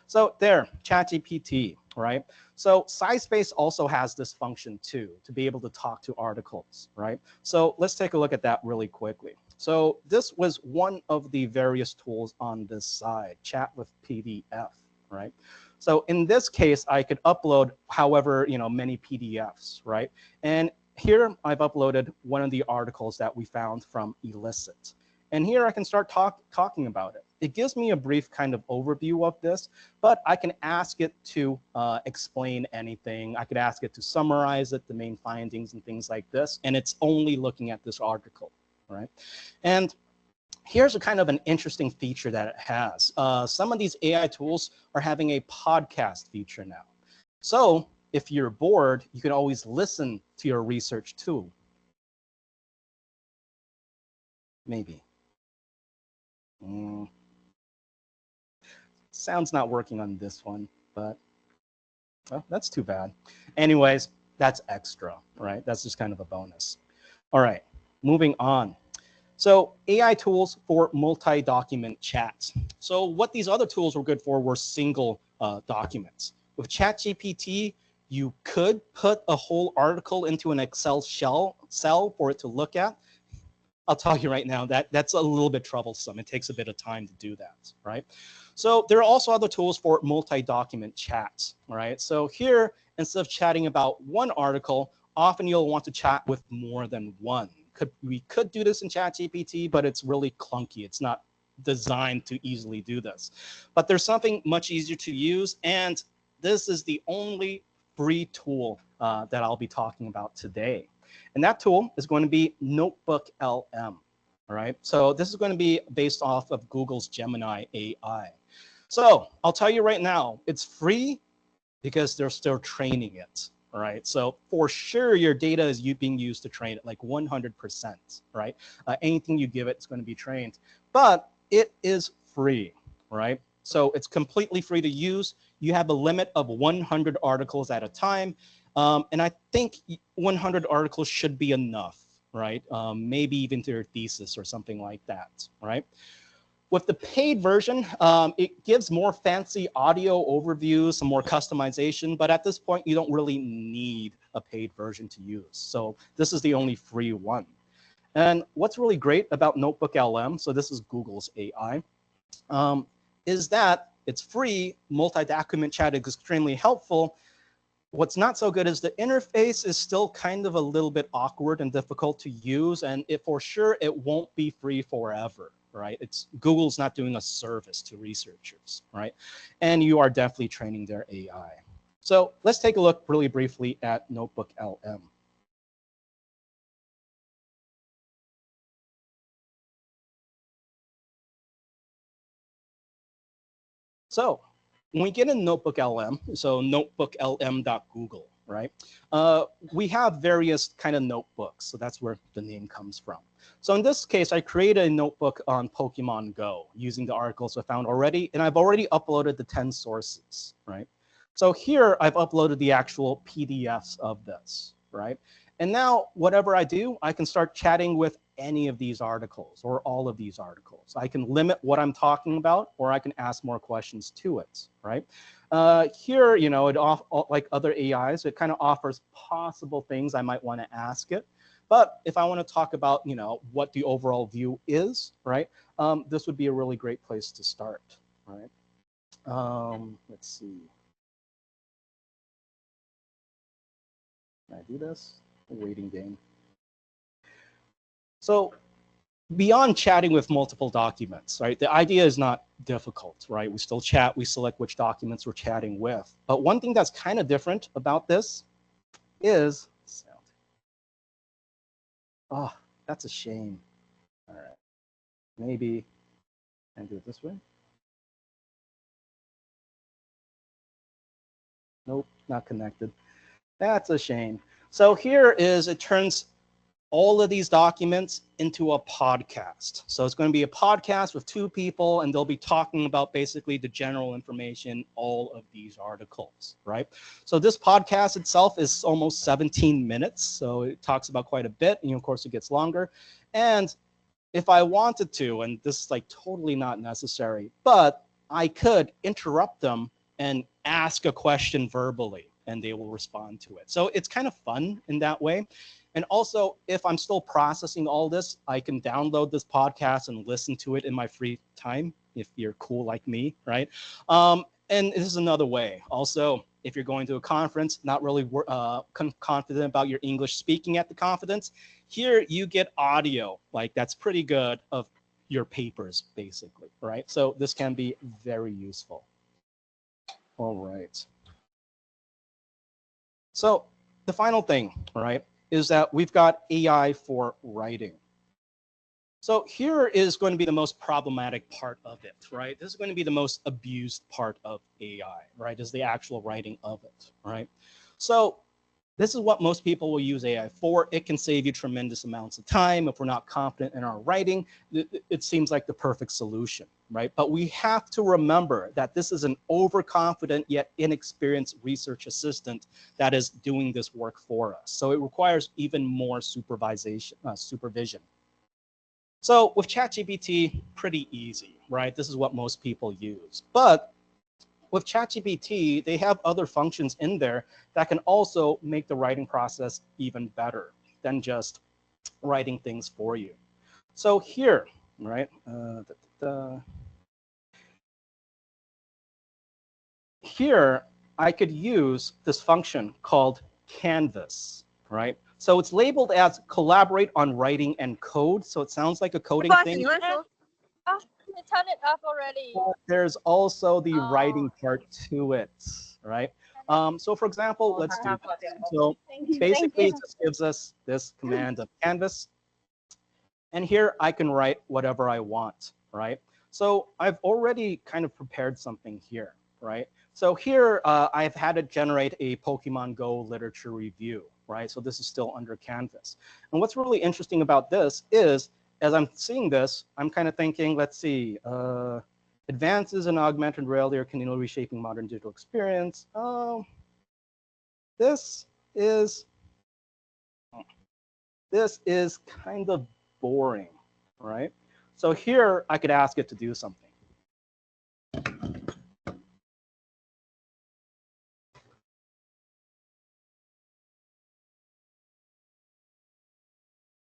[SPEAKER 2] So there, ChatGPT, right? So SciSpace also has this function too, to be able to talk to articles, right? So let's take a look at that really quickly. So this was one of the various tools on this side, Chat with PDF, right? So in this case, I could upload however many PDFs, right? And here I've uploaded one of the articles that we found from Elicit. And here I can start talking about it. It gives me a brief kind of overview of this, but I can ask it to explain anything. I could ask it to summarize it, the main findings and things like this, and it's only looking at this article, right? And here's a kind of an interesting feature that it has. Some of these AI tools are having a podcast feature now. So if you're bored, you can always listen to your research too. Maybe. Sound's not working on this one, but well, that's too bad. Anyways, that's extra, right? That's just kind of a bonus. All right, moving on. So AI tools for multi-document chats. So what these other tools were good for were single documents. With ChatGPT, you could put a whole article into an Excel cell for it to look at. I'll tell you right now that that's a little bit troublesome. It takes a bit of time to do that, right? So there are also other tools for multi-document chats, right? So here, instead of chatting about one article, often you'll want to chat with more than one. We could do this in ChatGPT, but it's really clunky. It's not designed to easily do this. But there's something much easier to use, and this is the only free tool that I'll be talking about today. And that tool is going to be Notebook LM, all right? So this is going to be based off of Google's Gemini AI. So I'll tell you right now, it's free because they're still training it, all right? So for sure, your data is being used to train it, like 100%, right? Anything you give it is going to be trained, but it is free, right? So it's completely free to use. You have a limit of 100 articles at a time. And I think 100 articles should be enough, right? Maybe even to your thesis or something like that, right? With the paid version, it gives more fancy audio overviews, some more customization, but at this point, you don't really need a paid version to use. So this is the only free one. And what's really great about Notebook LM, so this is Google's AI, is that it's free, multi-document chat is extremely helpful. What's not so good is the interface is still kind of a little bit awkward and difficult to use, and for sure it won't be free forever, right? Google's not doing a service to researchers, right? And you are definitely training their AI. So let's take a look really briefly at Notebook LM. So when we get in Notebook LM, so notebooklm.google, right? We have various kind of notebooks, so that's where the name comes from. So in this case, I created a notebook on Pokemon Go using the articles I found already, and I've already uploaded the 10 sources, right? So here I've uploaded the actual PDFs of this, right? And now whatever I do, I can start chatting with any of these articles or all of these articles. I can limit what I'm talking about, or I can ask more questions to it, right? Here, you know, like other AIs, it kind of offers possible things I might want to ask it. But if I want to talk about, you know, what the overall view is, right, this would be a really great place to start, right? Let's see. Can I do this? A waiting game. So beyond chatting with multiple documents, right? The idea is not difficult, right? We still chat, we select which documents we're chatting with. But one thing that's kind of different about this is sound. Oh, that's a shame. All right, maybe I do it this way. Nope, not connected. That's a shame. So here is, it turns all of these documents into a podcast. So it's going to be a podcast with two people, and they'll be talking about basically the general information, all of these articles, right? So this podcast itself is almost 17 minutes. So it talks about quite a bit, and of course it gets longer. And if I wanted to, and this is like totally not necessary, but I could interrupt them and ask a question verbally, and they will respond to it. So it's kind of fun in that way. And also, if I'm still processing all this, I can download this podcast and listen to it in my free time, if you're cool like me, right? And this is another way. Also, if you're going to a conference, not really confident about your English speaking at the conference, here you get audio, like that's pretty good, of your papers, basically, right? So this can be very useful. All right. So the final thing, right, is that we've got AI for writing. So here is going to be the most problematic part of it, right? This is going to be the most abused part of AI, right? Is the actual writing of it, right? So this is what most people will use AI for. It can save you tremendous amounts of time. If we're not confident in our writing, it seems like the perfect solution, right? But we have to remember that this is an overconfident yet inexperienced research assistant that is doing this work for us. So it requires even more supervision. So with ChatGPT, pretty easy, right? This is what most people use. But with ChatGPT, they have other functions in there that can also make the writing process even better than just writing things for you. So here, right? Here, I could use this function called Canvas, right? So it's labeled as collaborate on writing and code. So it sounds like a coding thing.
[SPEAKER 3] Oh, you turn it off already.
[SPEAKER 2] There's also the writing part to it, right? So for example, let's do this. So basically it just gives us this command of Canvas. And here I can write whatever I want, right? So I've already kind of prepared something here, right? So here I've had it generate a Pokemon Go literature review, right? So this is still under Canvas. And what's really interesting about this is, as I'm seeing this, I'm kind of thinking, let's see, advances in augmented reality are continually reshaping modern digital experience. This is kind of boring, right? So here I could ask it to do something.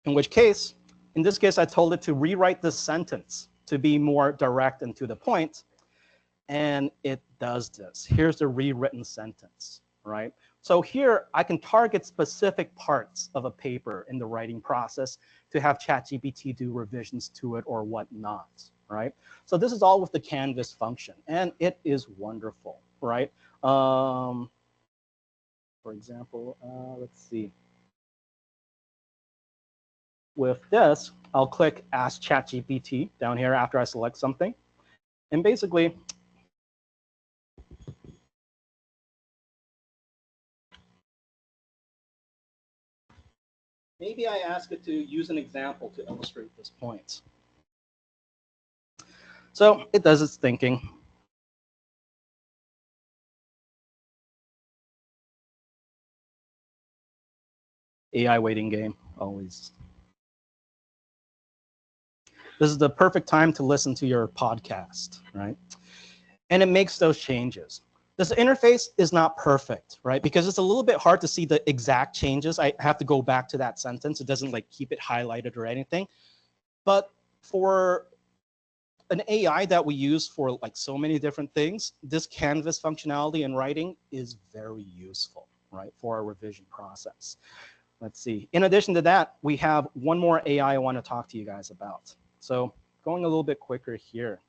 [SPEAKER 2] In this case, I told it to rewrite this sentence to be more direct and to the point. And it does this. Here's the rewritten sentence, right? So here I can target specific parts of a paper in the writing process to have ChatGPT do revisions to it or whatnot, right? So this is all with the Canvas function, and it is wonderful, right? For example, let's see. With this, I'll click Ask ChatGPT down here after I select something. And basically, maybe I ask it to use an example to illustrate this point. So it does its thinking. AI waiting game, always. This is the perfect time to listen to your podcast, right? And it makes those changes. This interface is not perfect, right? Because it's a little bit hard to see the exact changes. I have to go back to that sentence. It doesn't like keep it highlighted or anything. But for an AI that we use for like so many different things, this Canvas functionality in writing is very useful, right, for our revision process. Let's see. In addition to that, we have one more AI I want to talk to you guys about. So going a little bit quicker here.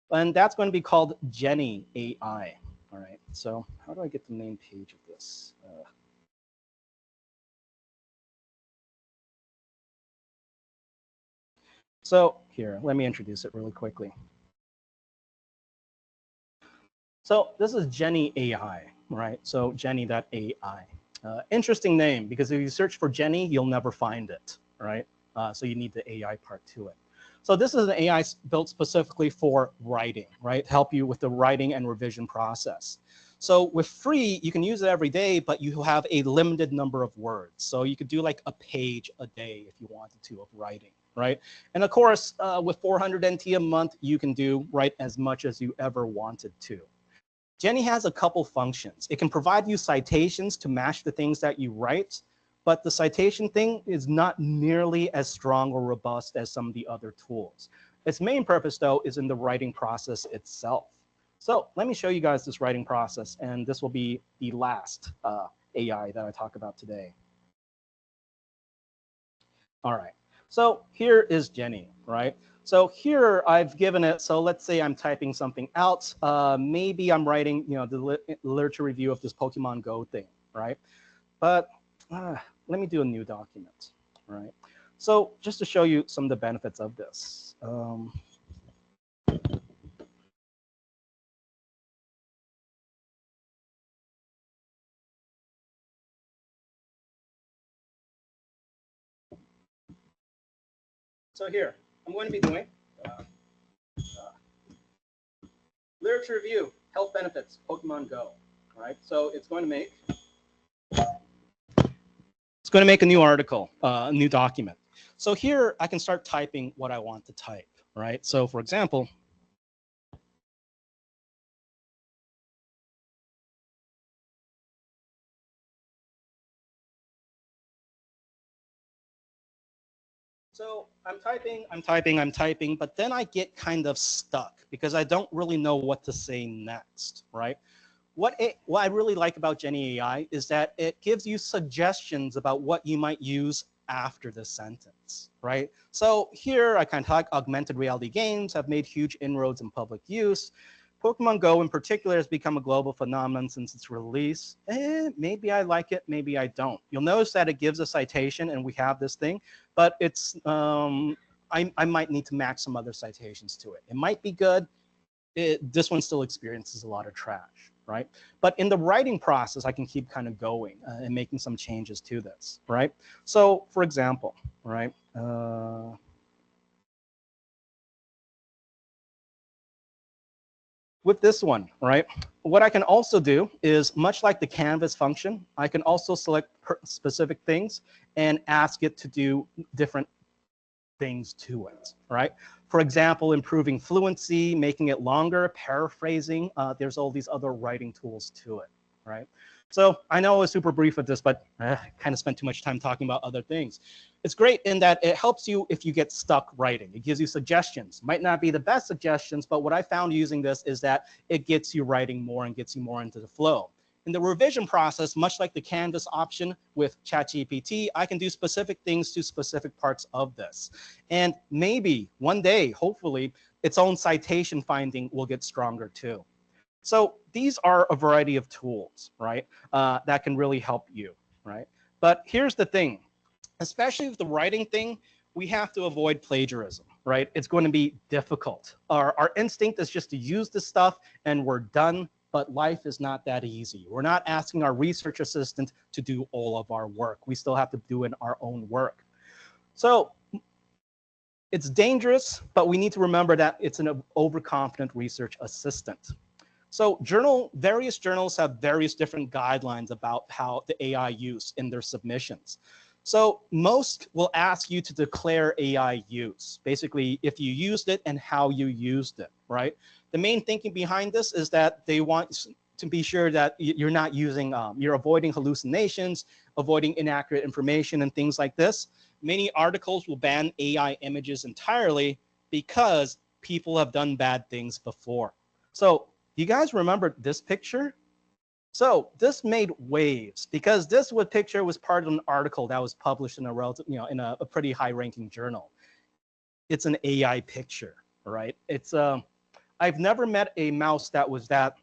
[SPEAKER 2] And that's going to be called Jenny AI. All right. So how do I get the main page of this? So here, let me introduce it really quickly. So this is Jenny AI, right? So Jenny.ai. Interesting name, because if you search for Jenny, you'll never find it, right? So you need the AI part to it. So this is an AI built specifically for writing, right? Help you with the writing and revision process. So with free, you can use it every day, but you have a limited number of words. So you could do like a page a day if you wanted to of writing, right? And of course, with 400 NT a month, you can write as much as you ever wanted to. Jenny has a couple functions. It can provide you citations to match the things that you write, but the citation thing is not nearly as strong or robust as some of the other tools. Its main purpose, though, is in the writing process itself. So let me show you guys this writing process, and this will be the last AI that I talk about today. All right, so here is Jenny, right? So here I've given it, so let's say I'm typing something out. Maybe I'm writing, the literature review of this Pokemon Go thing, right? But let me do a new document, right? So just to show you some of the benefits of this. So here, I'm going to be doing literature review, health benefits, Pokemon Go. All right, so it's going to make a new article, a new document. So here I can start typing what I want to type, right? So for example, so I'm typing, but then I get kind of stuck because I don't really know what to say next, right? What I really like about Jenny AI is that it gives you suggestions about what you might use after the sentence, right? So here I kind of like augmented reality games have made huge inroads in public use. Pokemon Go in particular has become a global phenomenon since its release. Maybe I like it, maybe I don't. You'll notice that it gives a citation and we have this thing, but it's I might need to match some other citations to it. It might be good. This one still experiences a lot of trash, right? But in the writing process, I can keep kind of going and making some changes to this, right? So for example, right? With this one, right? What I can also do is, much like the canvas function, I can also select specific things and ask it to do different things to it, right? For example, improving fluency, making it longer, paraphrasing. There's all these other writing tools to it, right? So I know I was super brief with this, but I kind of spent too much time talking about other things. It's great in that it helps you if you get stuck writing. It gives you suggestions. Might not be the best suggestions, but what I found using this is that it gets you writing more and gets you more into the flow. In the revision process, much like the Canvas option with ChatGPT, I can do specific things to specific parts of this. And maybe one day, hopefully, its own citation finding will get stronger too. So these are a variety of tools, right, that can really help you, right? But here's the thing, especially with the writing thing, we have to avoid plagiarism, right? It's going to be difficult. Our instinct is just to use this stuff and we're done. But life is not that easy. We're not asking our research assistant to do all of our work. We still have to do in our own work. So it's dangerous, but we need to remember that it's an overconfident research assistant. So various journals have various different guidelines about how the AI use in their submissions. So most will ask you to declare AI use, basically if you used it and how you used it, right? The main thinking behind this is that they want to be sure that you're not using, you're avoiding hallucinations, avoiding inaccurate information and things like this. Many articles will ban AI images entirely because people have done bad things before. So you guys remember this picture? So this made waves because this picture was part of an article that was published in a relative, in a pretty high-ranking journal. It's an AI picture, right? It's I've never met a mouse that was that,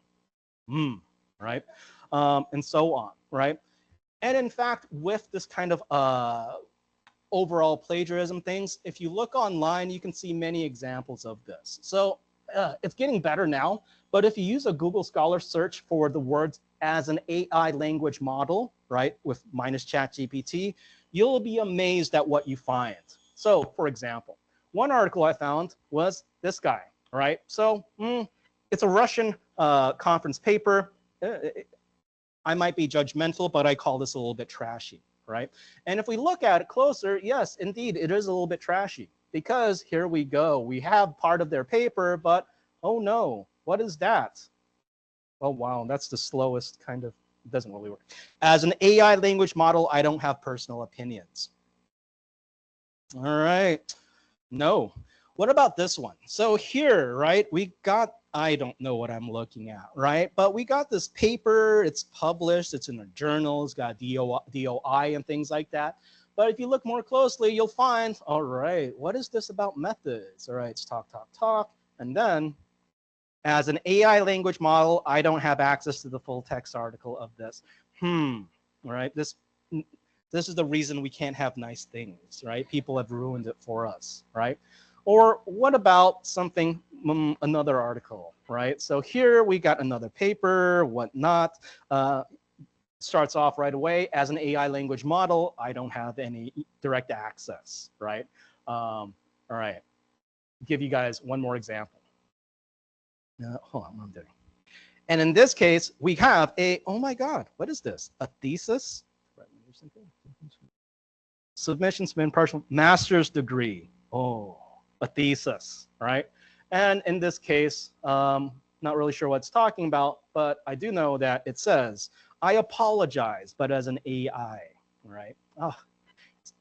[SPEAKER 2] right? And so on, right? And in fact, with this kind of overall plagiarism things, if you look online, you can see many examples of this. So it's getting better now, but if you use a Google Scholar search for the words as an AI language model, right, with minus ChatGPT, you'll be amazed at what you find. So for example, one article I found was this guy, right? So it's a Russian conference paper. I might be judgmental, but I call this a little bit trashy, right? And if we look at it closer, yes, indeed, it is a little bit trashy because here we go. We have part of their paper, but oh no, what is that? Oh, wow, that's the slowest kind of, it doesn't really work. As an AI language model, I don't have personal opinions. All right, no. What about this one? So here, right, we got, I don't know what I'm looking at, right? But we got this paper, it's published, it's in a journal, it's got DOI and things like that. But if you look more closely, you'll find, all right, what is this about methods? All right, it's talk. And then as an AI language model, I don't have access to the full text article of this. All right, this This is the reason we can't have nice things, right? People have ruined it for us, right? Or what about something, another article, right? So here we got another paper, whatnot. Starts off right away. As an AI language model, I don't have any direct access, right? All right, give you guys one more example. Hold on, what I'm doing. And in this case, we have a, oh my God, what is this? A thesis? Submission, partial master's degree. Oh, a thesis, right? And in this case, not really sure what it's talking about, but I do know that it says, I apologize, but as an AI, right? Oh,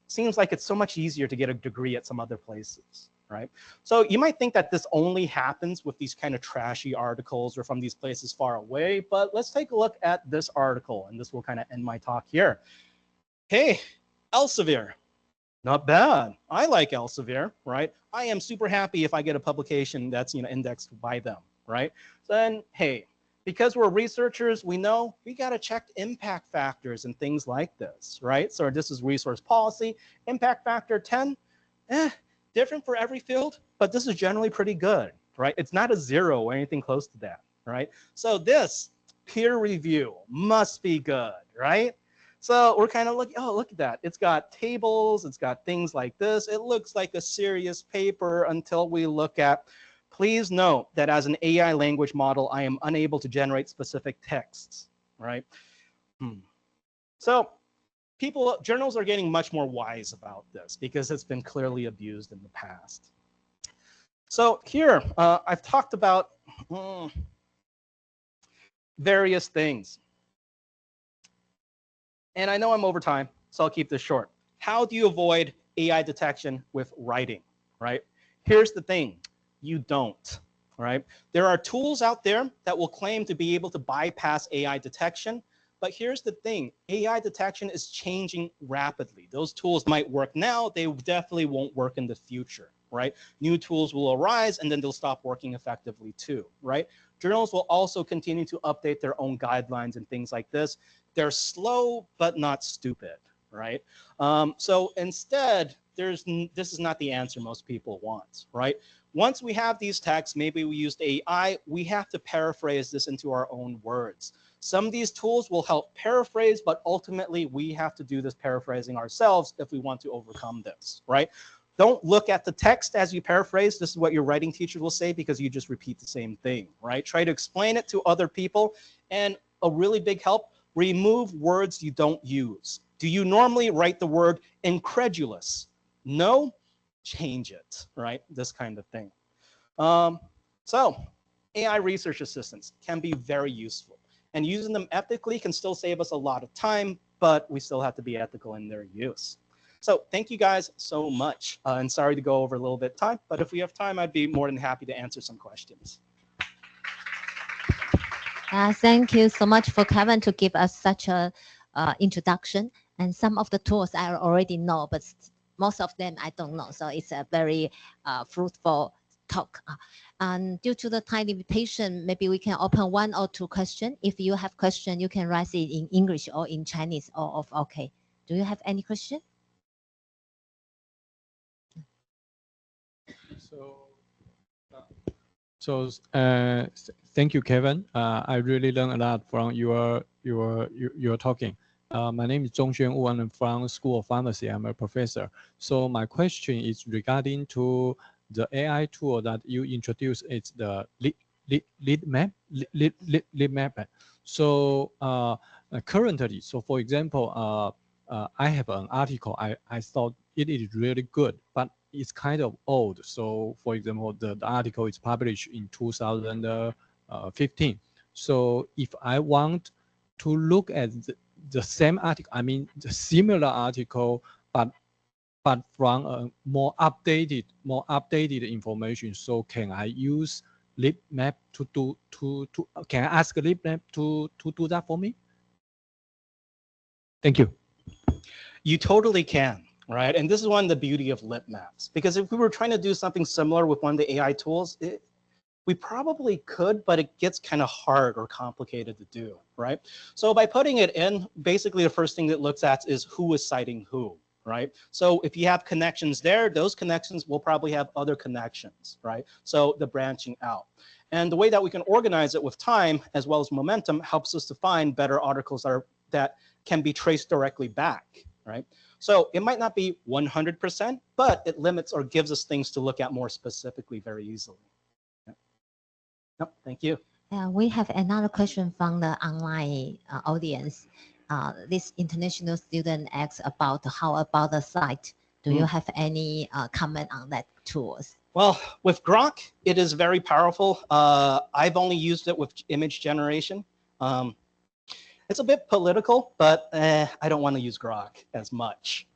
[SPEAKER 2] seems like it's so much easier to get a degree at some other places, right? So you might think that this only happens with these kind of trashy articles or from these places far away, but let's take a look at this article, and this will kind of end my talk here. Hey, Elsevier, not bad. I like Elsevier, right? I am super happy if I get a publication that's indexed by them, right? So then, hey, because we're researchers, we know we got to check impact factors and things like this, right? So this is resource policy. Impact factor 10, different for every field, but this is generally pretty good, right? It's not a 0 or anything close to that, right? So this peer review must be good, right? So we're kind of looking, oh, look at that. It's got tables, it's got things like this. It looks like a serious paper until we look at, please note that as an AI language model, I am unable to generate specific texts, right? So journals are getting much more wise about this because it's been clearly abused in the past. So here, I've talked about various things. And I know I'm over time, so I'll keep this short. How do you avoid AI detection with writing, right? Here's the thing. You don't, right? There are tools out there that will claim to be able to bypass AI detection, but here's the thing. AI detection is changing rapidly. Those tools might work now. They definitely won't work in the future, right? New tools will arise, and then they'll stop working effectively too, right? Journals will also continue to update their own guidelines and things like this. They're slow, but not stupid, right? So instead, this is not the answer most people want, right? Once we have these texts, maybe we used AI, we have to paraphrase this into our own words. Some of these tools will help paraphrase, but ultimately we have to do this paraphrasing ourselves if we want to overcome this, right? Don't look at the text as you paraphrase. This is what your writing teacher will say because you just repeat the same thing, right? Try to explain it to other people. And a really big help, remove words you don't use. Do you normally write the word incredulous? No? Change it, right? This kind of thing. So AI research assistants can be very useful, and using them ethically can still save us a lot of time, but we still have to be ethical in their use. So thank you guys so much, and sorry to go over a little bit of time, but if we have time, I'd be more than happy to answer some questions.
[SPEAKER 1] Thank you so much for Kevin to give us such a introduction, and some of the tools I already know, but most of them I don't know. So it's a very fruitful talk. And due to the time limitation, maybe we can open 1 or 2 questions. If you have question, you can write it in English or in Chinese or okay. Do you have any question?
[SPEAKER 4] Thank you, Kevin. I really learned a lot from your talking. My name is Zhongxuan Wu, and I'm from School of Pharmacy. I'm a professor. So my question is regarding to the AI tool that you introduced. It's the lead map. So currently, so for example, I have an article. I thought it is really good, but it's kind of old. So for example, the article is published in 2015. So if I want to look at the same article, I mean the similar article, but from a more updated information. So can I use LibMap can I ask LibMap to do that for me? Thank you.
[SPEAKER 2] You totally can, right? And this is one of the beauty of lip maps, because if we were trying to do something similar with one of the AI tools, We probably could, but it gets kind of hard or complicated to do, right? So by putting it in, basically the first thing it looks at is who is citing who, right? So if you have connections there, those connections will probably have other connections, right? So the branching out. And the way that we can organize it with time as well as momentum helps us to find better articles that can be traced directly back, right? So it might not be 100%, but it limits or gives us things to look at more specifically very easily. Thank you.
[SPEAKER 1] We have another question from the online audience. This international student asks about how about the site. Do you have any comment on that tools?
[SPEAKER 2] Well, with Grok, it is very powerful. I've only used it with image generation. It's a bit political, but I don't want to use Grok as much.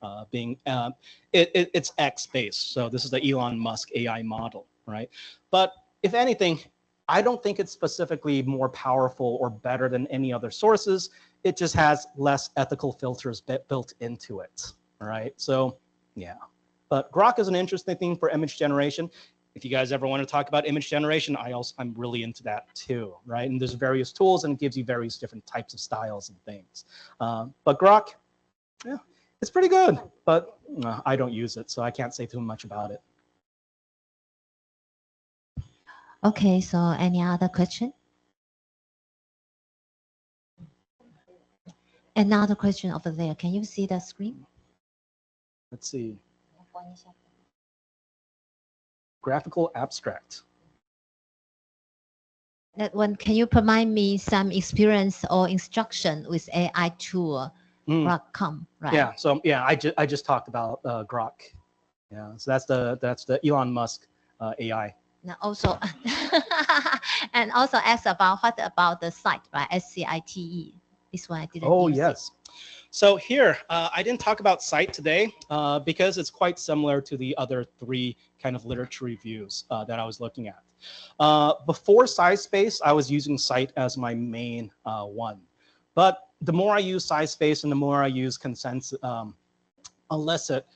[SPEAKER 2] It's X-based, so this is the Elon Musk AI model, right? But if anything, I don't think it's specifically more powerful or better than any other sources. It just has less ethical filters built into it, all right? So yeah, but Grok is an interesting thing for image generation. If you guys ever want to talk about image generation, I'm really into that too, right? And there's various tools and it gives you various different types of styles and things. But Grok, yeah, it's pretty good, but I don't use it, so I can't say too much about it.
[SPEAKER 1] Okay, so any other question? Another question over there. Can you see the screen?
[SPEAKER 2] Let's see. Graphical abstract.
[SPEAKER 1] That one, can you provide me some experience or instruction with AI tool, Grok.com, right?
[SPEAKER 2] Yeah, so yeah, I just talked about Grok. Yeah, so that's the Elon Musk AI.
[SPEAKER 1] Now also, and also ask about what about the site, right? SCITE. This one I didn't.
[SPEAKER 2] Oh yes. So here, I didn't talk about Cite today because it's quite similar to the other three kind of literature reviews that I was looking at. Before SciSpace, I was using Cite as my main one. But the more I use SciSpace and the more I use consensus, Illicit,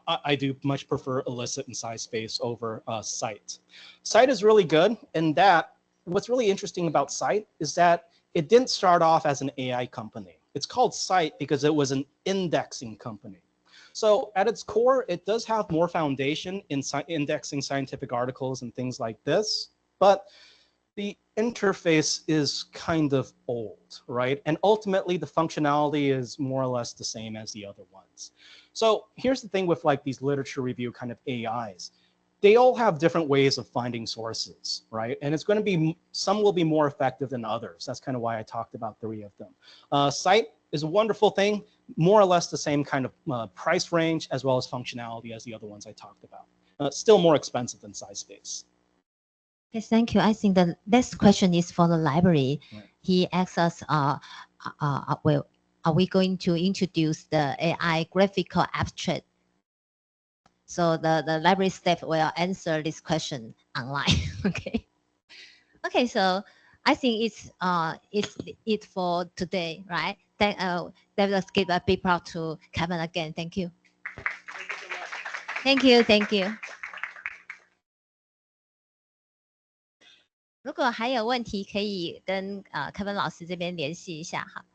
[SPEAKER 2] I do much prefer Illicit and SciSpace over Cite. Cite is really good in that what's really interesting about Cite is that it didn't start off as an AI company. It's called Cite because it was an indexing company. So at its core, it does have more foundation in indexing scientific articles and things like this, but the interface is kind of old, right? And ultimately, the functionality is more or less the same as the other ones. So here's the thing with like these literature review kind of AIs. They all have different ways of finding sources, right? And it's going to be, some will be more effective than others. That's kind of why I talked about 3 of them. Cite is a wonderful thing, more or less the same kind of price range as well as functionality as the other ones I talked about. Still more expensive than SciSpace.
[SPEAKER 1] Okay, thank you. I think the next question is for the library. Right. He asks us, well, are we going to introduce the AI graphical abstract? So the library staff will answer this question online. Okay. Okay, so I think it's it for today, right? Let's give a big applause to Kevin again. Thank you. Thank you, thank you. 如果还有问题，可以跟Kevin 老师这边联系一下哈。